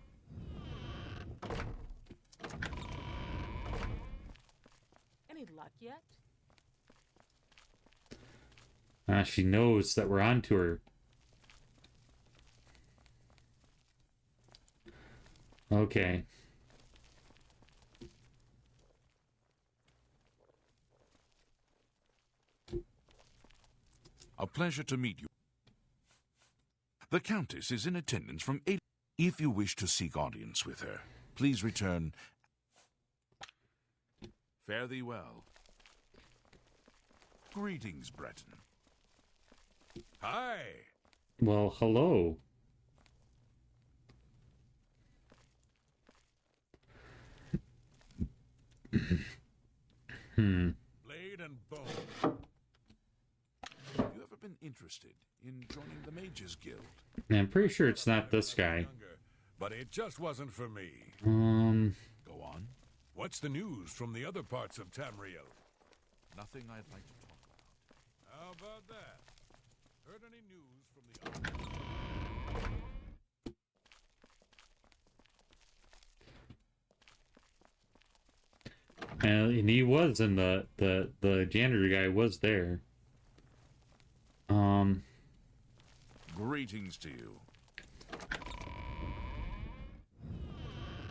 Any luck yet? She knows that we're onto her. Okay. A pleasure to meet you. The Countess is in attendance from 8. If you wish to seek audience with her, please return. Fare thee well. Greetings, Breton. Hi. Well, hello. Blade and bone. Have you ever been interested in joining the Mages Guild? I'm pretty sure it's not this guy. But it just wasn't for me. Go on. What's the news from the other parts of Tamriel? Nothing I'd like to talk about. How about that? Heard any news from the other... And he was in the janitor guy was there. Greetings to you.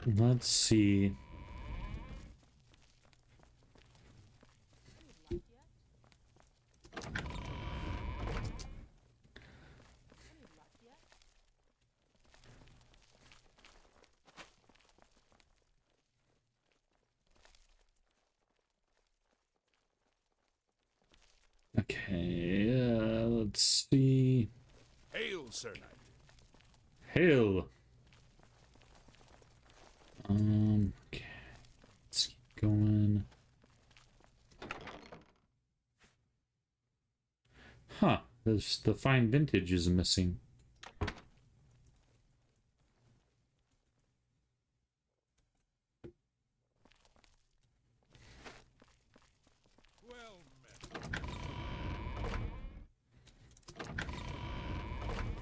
Let's see. Okay, let's see. Hail, Sir Knight. Hail. Okay. Let's keep going. Huh. There's the fine vintage is missing.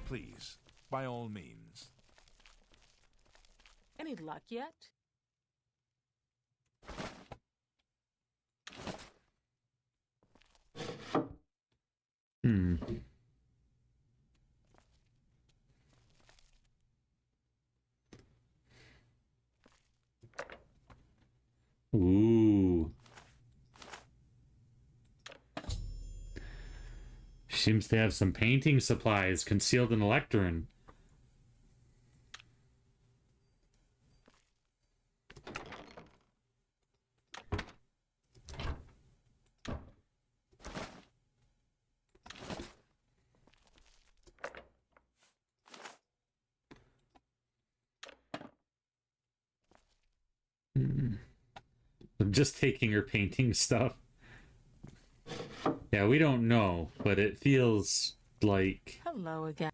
Please, by all means. Any luck yet? Hmm. Ooh. Seems to have some painting supplies concealed in a lectern. I'm just taking her painting stuff. Yeah, we don't know, but it feels like... Hello again.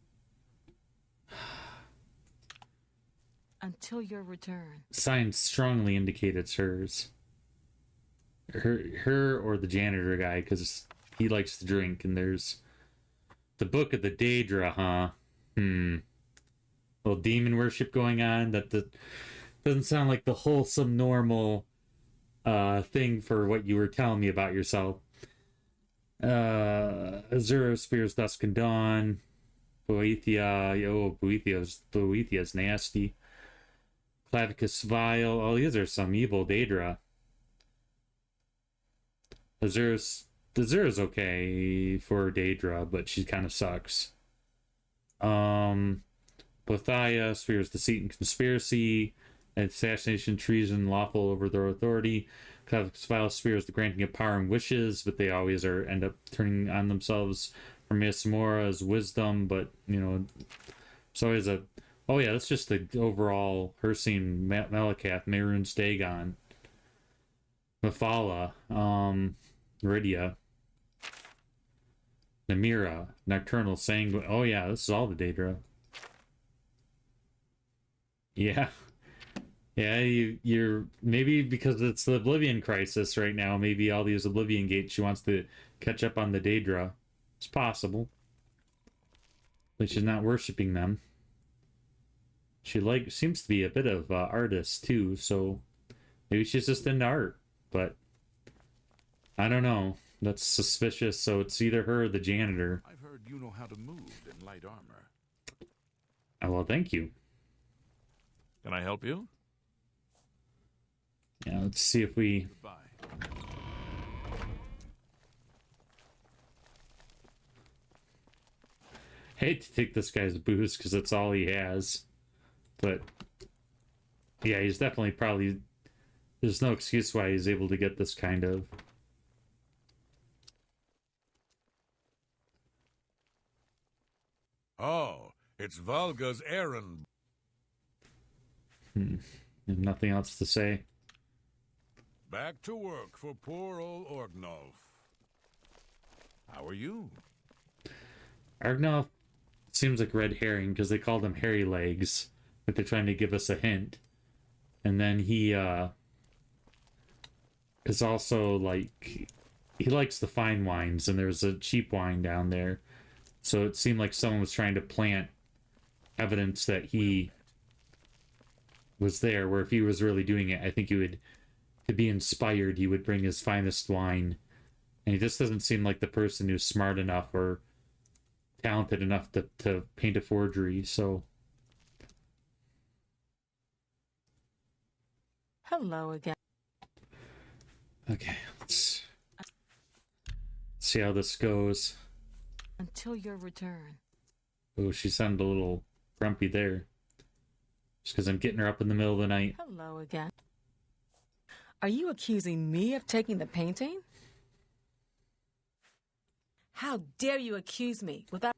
Until your return. Signs strongly indicate it's hers. Her or the janitor guy, because he likes to drink, and there's... The Book of the Daedra, huh? Little demon worship going on. That doesn't sound like the wholesome, normal thing for what you were telling me about yourself. Azura spears dusk and dawn. Boethia's nasty. Clavicus vile. Oh, these are some evil Daedra. Azura's okay for Daedra, but she kind of sucks. Bothia spears deceit and conspiracy, assassination, treason, lawful over their authority. Clavicus vile spears the granting of power and wishes, but they always end up turning on themselves. Hermia's wisdom, but you know, it's always a... Oh yeah, that's just the overall Hercene, Malakath, Mehrunes Dagon, Mephala, Meridia, Namira, Nocturnal Sanguine. Oh yeah, this is all the Daedra. Yeah. Yeah, you're maybe because it's the Oblivion crisis right now. Maybe all these Oblivion gates. She wants to catch up on the Daedra. It's possible. But she's not worshiping them. She seems to be a bit of artist too, so maybe she's just into art. But I don't know. That's suspicious. So it's either her or the janitor. I've heard you know how to move in light armor. Oh, well, thank you. Can I help you? Yeah, let's see if we... Goodbye. Hate to take this guy's booze because that's all he has. But yeah, he's definitely probably... There's no excuse why he's able to get this kind of... Oh, it's Valga's errand. Nothing else to say. Back to work for poor old Orgnolf. How are you? Argnolf seems like red herring because they called him Hairy Legs. Like they're trying to give us a hint. And then he is also like... He likes the fine wines, and there's a cheap wine down there. So it seemed like someone was trying to plant evidence that he was there, where if he was really doing it, I think he would, to be inspired, he would bring his finest wine. And he just doesn't seem like the person who's smart enough or talented enough to paint a forgery, so... Hello again. Okay, let's see how this goes. Until your return. Oh, she sounded a little grumpy there. Just because I'm getting her up in the middle of the night. Hello again. Are you accusing me of taking the painting? How dare you accuse me without...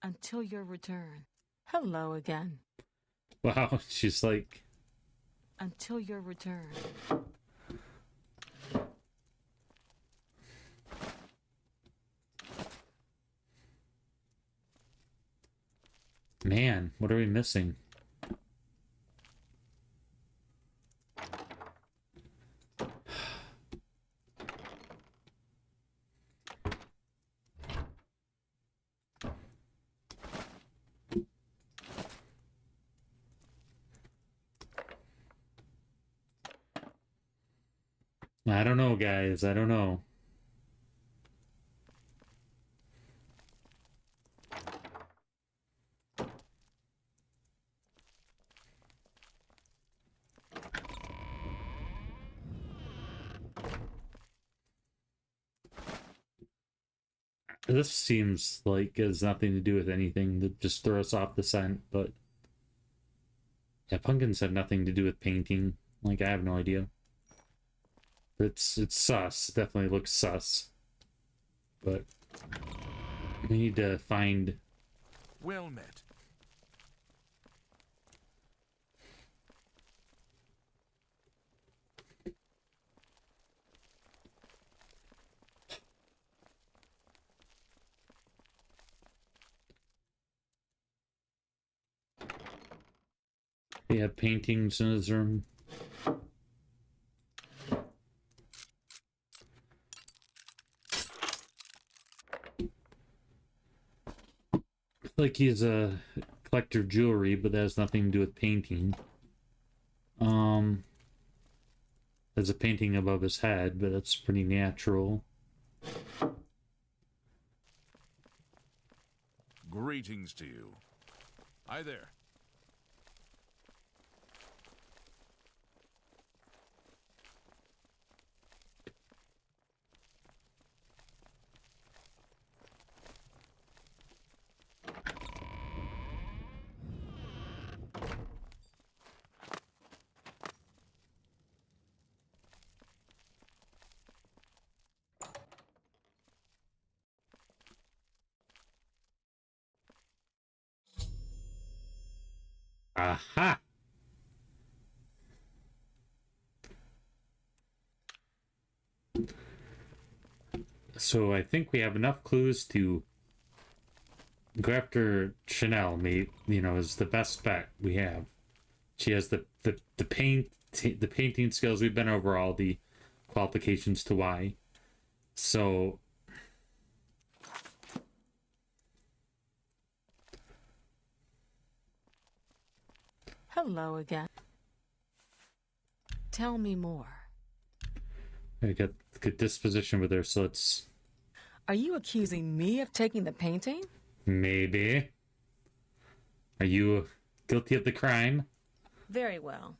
Until your return. Hello again. Wow, she's like... Until your return. Man, what are we missing? I don't know, guys. I don't know. This seems like it has nothing to do with anything to just throw us off the scent, but yeah, pumpkins have nothing to do with painting. Like, I have no idea. It's sus. It definitely looks sus. But we need to find... Well met. We have paintings in his room. Like he's a collector of jewelry, but that has nothing to do with painting. There's a painting above his head, but that's pretty natural. Greetings to you. Hi there. Aha! So I think we have enough clues to go after Chanel. Maybe, you know, is the best bet we have. She has the painting skills. We've been over all the qualifications to why. So Hello again. Tell me more. I got good disposition with her, so let's... Are you accusing me of taking the painting? Maybe. Are you guilty of the crime? Very well.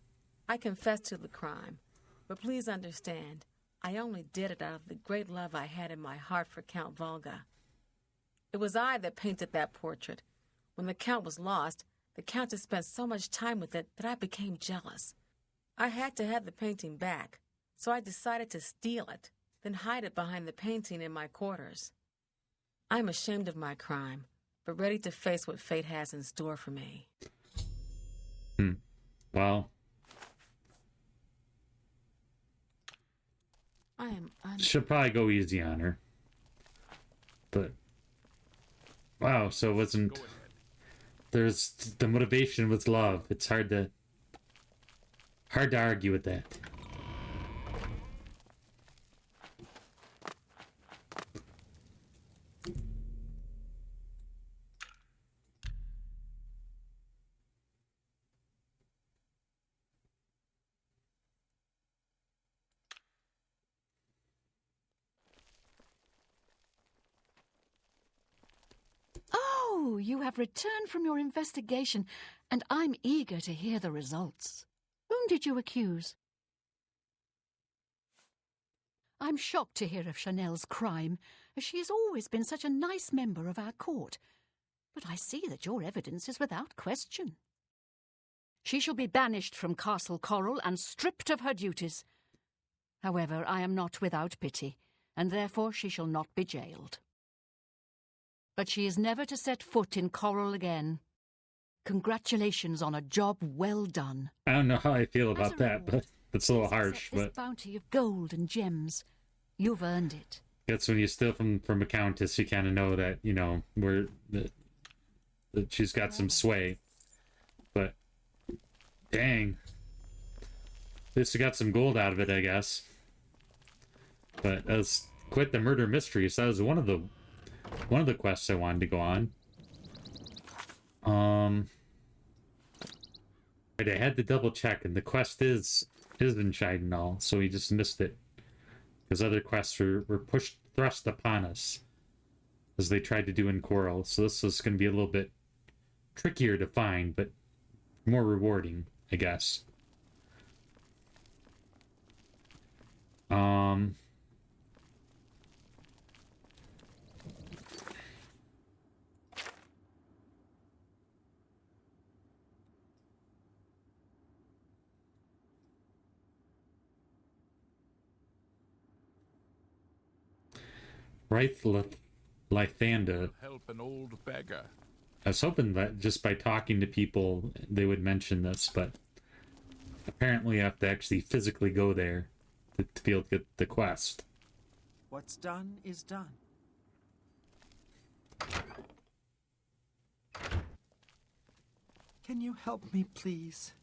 I confess to the crime. But please understand, I only did it out of the great love I had in my heart for Count Volga. It was I that painted that portrait. When the Count was lost, the Countess spent so much time with it that I became jealous. I had to have the painting back, so I decided to steal it, then hide it behind the painting in my quarters. I'm ashamed of my crime, but ready to face what fate has in store for me. Well... I am Should probably go easy on her. But... Wow, so it wasn't... There's... The motivation was love. It's hard to argue with that. Oh, you have returned from your investigation, and I'm eager to hear the results. Whom did you accuse? I'm shocked to hear of Chanel's crime, as she has always been such a nice member of our court. But I see that your evidence is without question. She shall be banished from Castle Coral and stripped of her duties. However, I am not without pity, and therefore she shall not be jailed. But she is never to set foot in Coral again. Congratulations on a job well done. I don't know how I feel As about a that, reward, but it's a little please harsh. accept this But bounty of gold and gems. You've earned it. that's when you steal from a countess, you kind of know that, you know, that she's got some sway. But dang, at least we got some gold out of it, I guess. But that was quite the murder mystery. So that was one of the quests I wanted to go on. But I had to double check, and the quest is in Shidenall, so we just missed it. Because other quests were thrust upon us, as they tried to do in Coral. So this is going to be a little bit trickier to find, but more rewarding, I guess. Lythanda. Help an old beggar. I was hoping that just by talking to people they would mention this, but apparently I have to actually physically go there to be able to get the quest. What's done is done. Can you help me, please?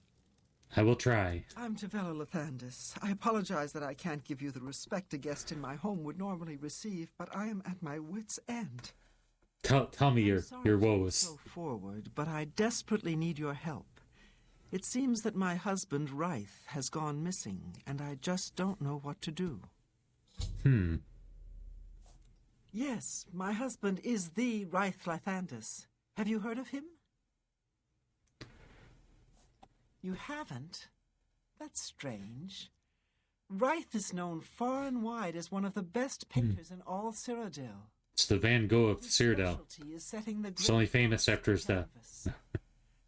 I will try. I'm Tavella Lathandis. I apologize that I can't give you the respect a guest in my home would normally receive, but I am at my wit's end. Tell me your woes. So forward, but I desperately need your help. It seems that my husband, Ryth, has gone missing, and I just don't know what to do. Yes, my husband is the Ryth Lathandis. Have you heard of him? You haven't? That's strange. Ryth is known far and wide as one of the best painters in all Cyrodiil. It's the Van Gogh of His Cyrodiil. specialty is setting the It's only great famous forest after his death. canvas.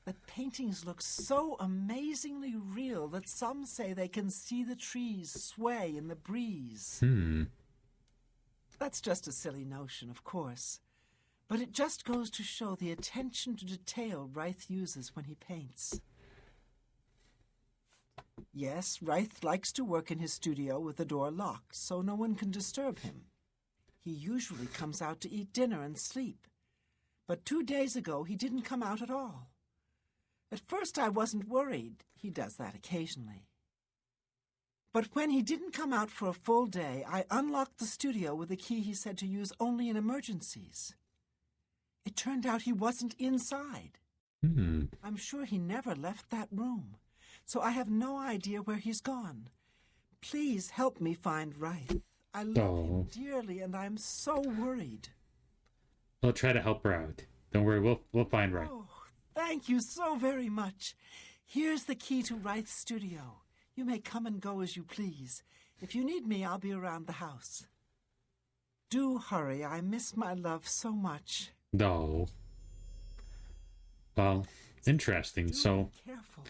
The paintings look so amazingly real that some say they can see the trees sway in the breeze. That's just a silly notion, of course. But it just goes to show the attention to detail Ryth uses when he paints. Yes, Ryth likes to work in his studio with the door locked, so no one can disturb him. He usually comes out to eat dinner and sleep. But 2 days ago, he didn't come out at all. At first, I wasn't worried. He does that occasionally. But when he didn't come out for a full day, I unlocked the studio with a key he said to use only in emergencies. It turned out he wasn't inside. I'm sure he never left that room, so I have no idea where he's gone. Please help me find Ryth. I love him dearly, and I'm so worried. I'll try to help her out. Don't worry, we'll find Ryth. Oh, thank you so very much. Here's the key to Ryth's studio. You may come and go as you please. If you need me, I'll be around the house. Do hurry. I miss my love so much. No. Well, interesting. So Be careful.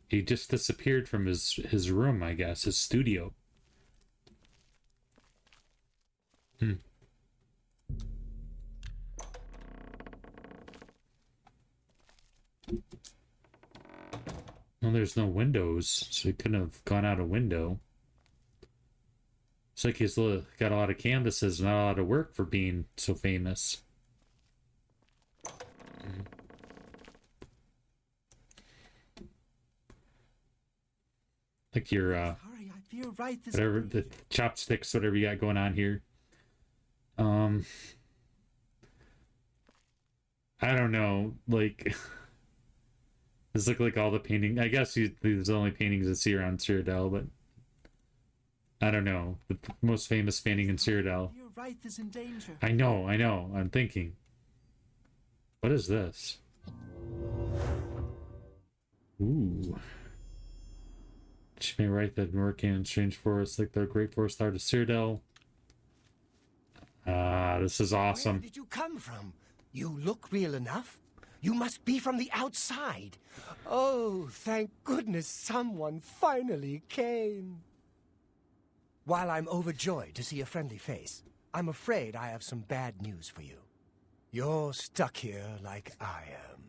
he just disappeared from his room, I guess, his studio. Well, there's no windows, so he couldn't have gone out a window. It's like he's got a lot of canvases, not a lot of work for being so famous. Like your Hurry, I fear Ryth is whatever, away. the chopsticks, whatever you got going on here. I don't know, like this look like all the painting. I guess there's only paintings to see around Cyrodiil, but I don't know. The most famous painting in Cyrodiil. Fear Ryth is in danger. I know. I'm thinking. What is this? Ooh. She may write that working in strange forests like the great forest art of Cyrodiil. This is awesome. Where did you come from? You look real enough. You must be from the outside. Oh, thank goodness someone finally came. While I'm overjoyed to see a friendly face, I'm afraid I have some bad news for you. You're stuck here like I am.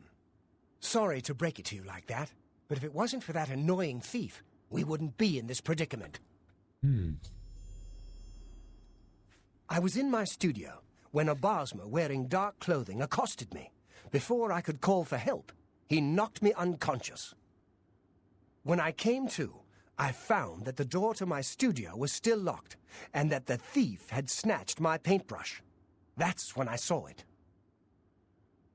Sorry to break it to you like that, but if it wasn't for that annoying thief, we wouldn't be in this predicament. I was in my studio when a Bosmer wearing dark clothing accosted me. Before I could call for help, he knocked me unconscious. When I came to, I found that the door to my studio was still locked and that the thief had snatched my paintbrush. That's when I saw it.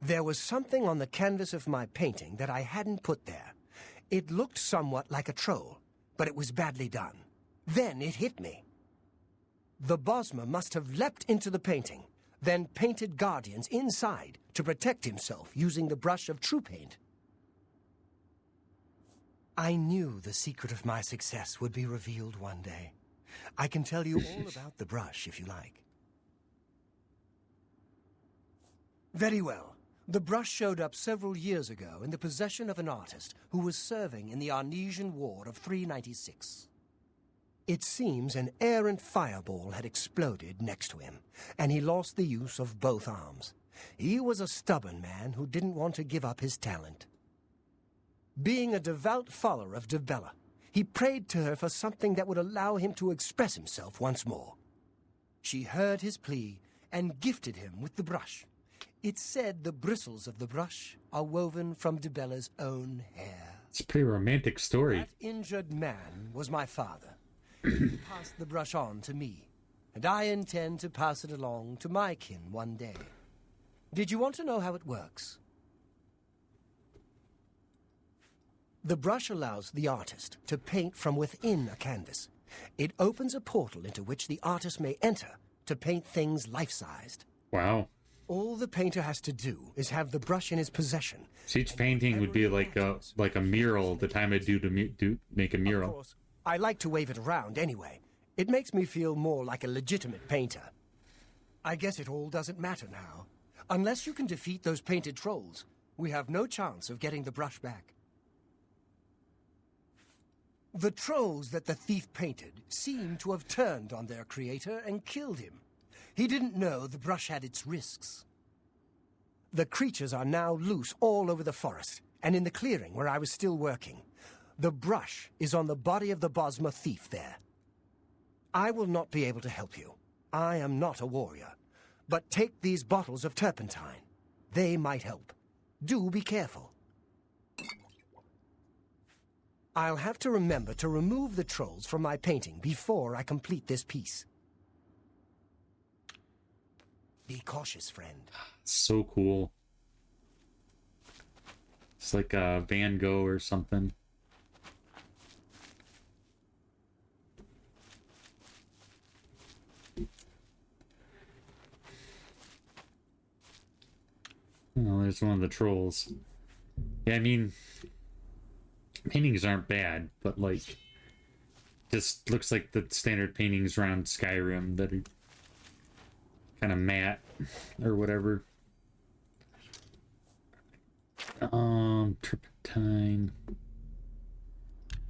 There was something on the canvas of my painting that I hadn't put there. It looked somewhat like a troll, but it was badly done. Then it hit me. The Bosmer must have leapt into the painting, then painted guardians inside to protect himself using the brush of true paint. I knew the secret of my success would be revealed one day. I can tell you all about the brush if you like. Very well. The brush showed up several years ago in the possession of an artist who was serving in the Arnesian War of 396. It seems an errant fireball had exploded next to him, and he lost the use of both arms. He was a stubborn man who didn't want to give up his talent. Being a devout follower of Dibella, he prayed to her for something that would allow him to express himself once more. She heard his plea and gifted him with the brush. It's said the bristles of the brush are woven from Dibella's own hair. It's a pretty romantic story. That injured man was my father. He passed the brush on to me, and I intend to pass it along to my kin one day. Did you want to know how it works? The brush allows the artist to paint from within a canvas. It opens a portal into which the artist may enter to paint things life-sized. Wow. All the painter has to do is have the brush in his possession. So each painting would be like a mural. The time I do to make a mural. Of course, I like to wave it around anyway. It makes me feel more like a legitimate painter. I guess it all doesn't matter now. Unless you can defeat those painted trolls, we have no chance of getting the brush back. The trolls that the thief painted seem to have turned on their creator and killed him. He didn't know the brush had its risks. The creatures are now loose all over the forest, and in the clearing where I was still working. The brush is on the body of the Bosmer thief there. I will not be able to help you. I am not a warrior. But take these bottles of turpentine. They might help. Do be careful. I'll have to remember to remove the trolls from my painting before I complete this piece. Be cautious, friend. So cool. It's like a Van Gogh or something. Oh, there's one of the trolls. Yeah, I mean, paintings aren't bad, but like, just looks like the standard paintings around Skyrim that are kind of matte or whatever. Turpentine.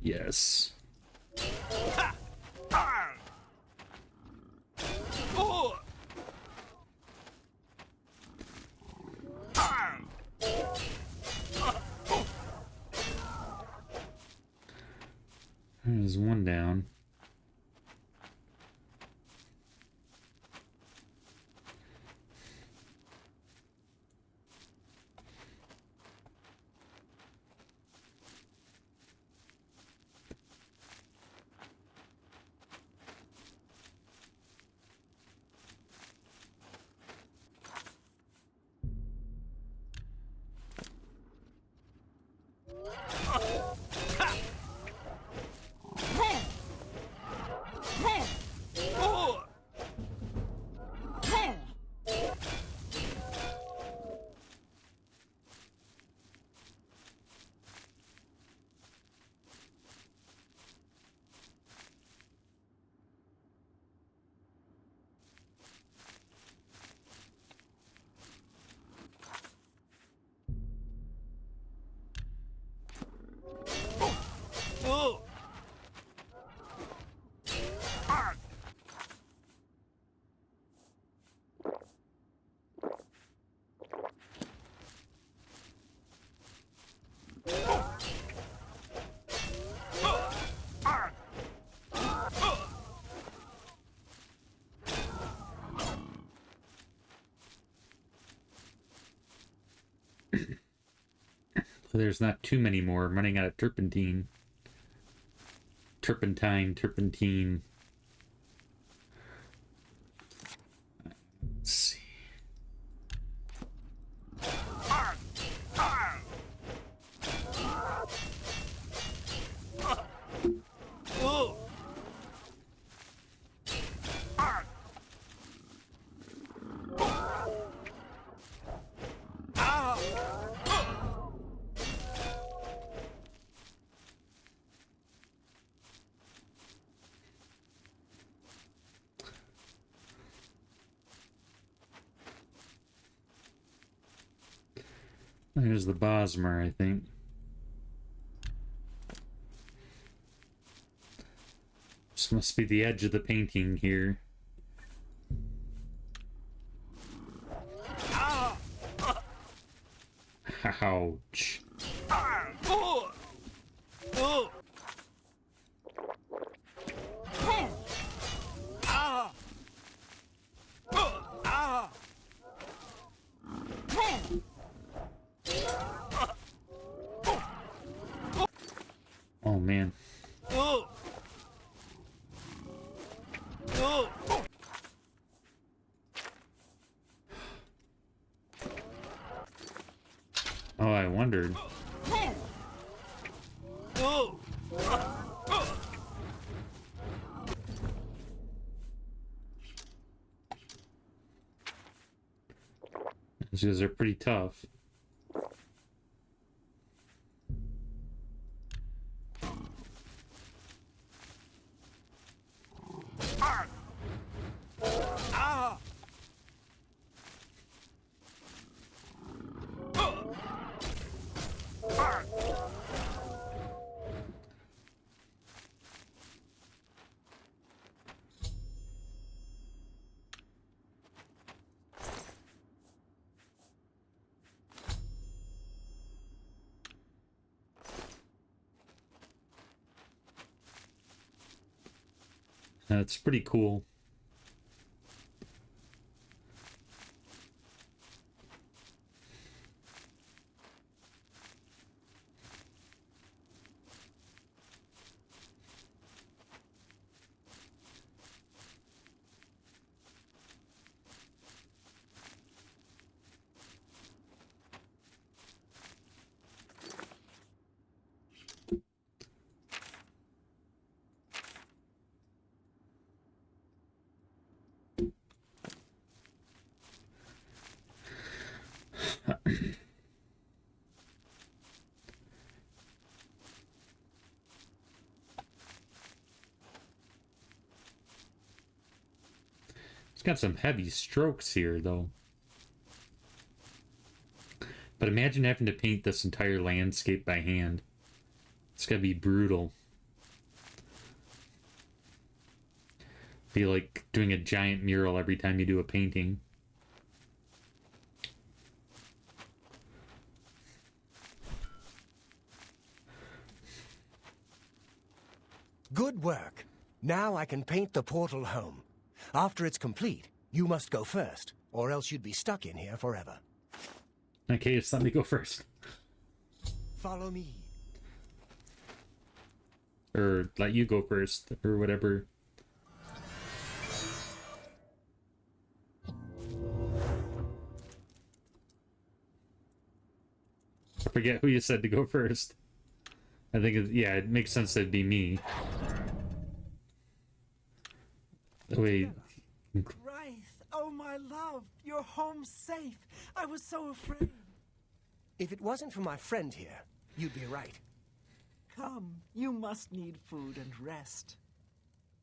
Yes. There's one down. Hopefully there's not too many more. I'm running out of turpentine. Turpentine. Let's see. There's the Bosmer, I think. This must be the edge of the painting here. Ouch. Oh man. Oh, I wondered. These guys are pretty tough. That's pretty cool. It's got some heavy strokes here, though. But imagine having to paint this entire landscape by hand. It's gotta be brutal. Be like doing a giant mural every time you do a painting. Good work. Now I can paint the portal home. After it's complete, you must go first, or else you'd be stuck in here forever. Okay, just let me go first. Follow me. Or let you go first, or whatever. I forget who you said to go first. I think, yeah, it makes sense that it'd be me. Wait. Wraith, oh my love, you're home safe. I was so afraid. If it wasn't for my friend here, you'd be right. Come, you must need food and rest.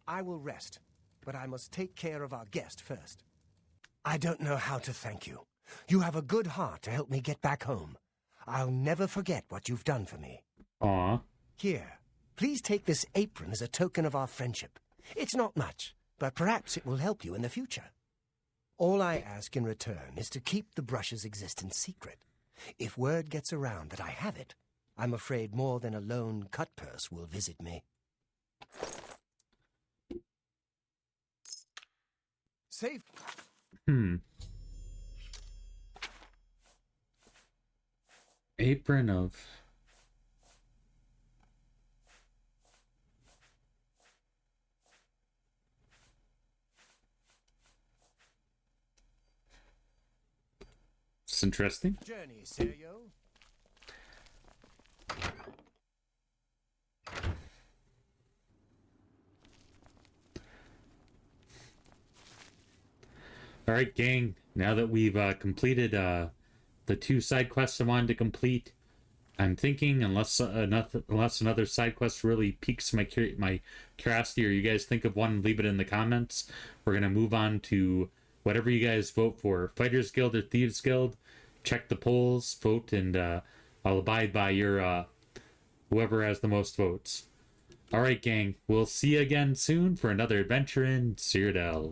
I will rest, but I must take care of our guest first. I don't know how to thank you. You have a good heart to help me get back home. I'll never forget what you've done for me. Aw. Here, please take this apron as a token of our friendship. It's not much, but perhaps it will help you in the future. All I ask in return is to keep the brush's existence secret. If word gets around that I have it, I'm afraid more than a lone cut purse will visit me. Safe. Apron of... It's interesting. Journey, Serio. Alright, gang. Now that we've completed the 2 side quests I wanted to complete, I'm thinking, unless another side quest really piques my curiosity, or you guys think of one, leave it in the comments. We're going to move on to whatever you guys vote for. Fighters Guild or Thieves Guild. Check the polls, vote, and I'll abide by your whoever has the most votes. Alright, gang. We'll see you again soon for another adventure in Cyrodiil.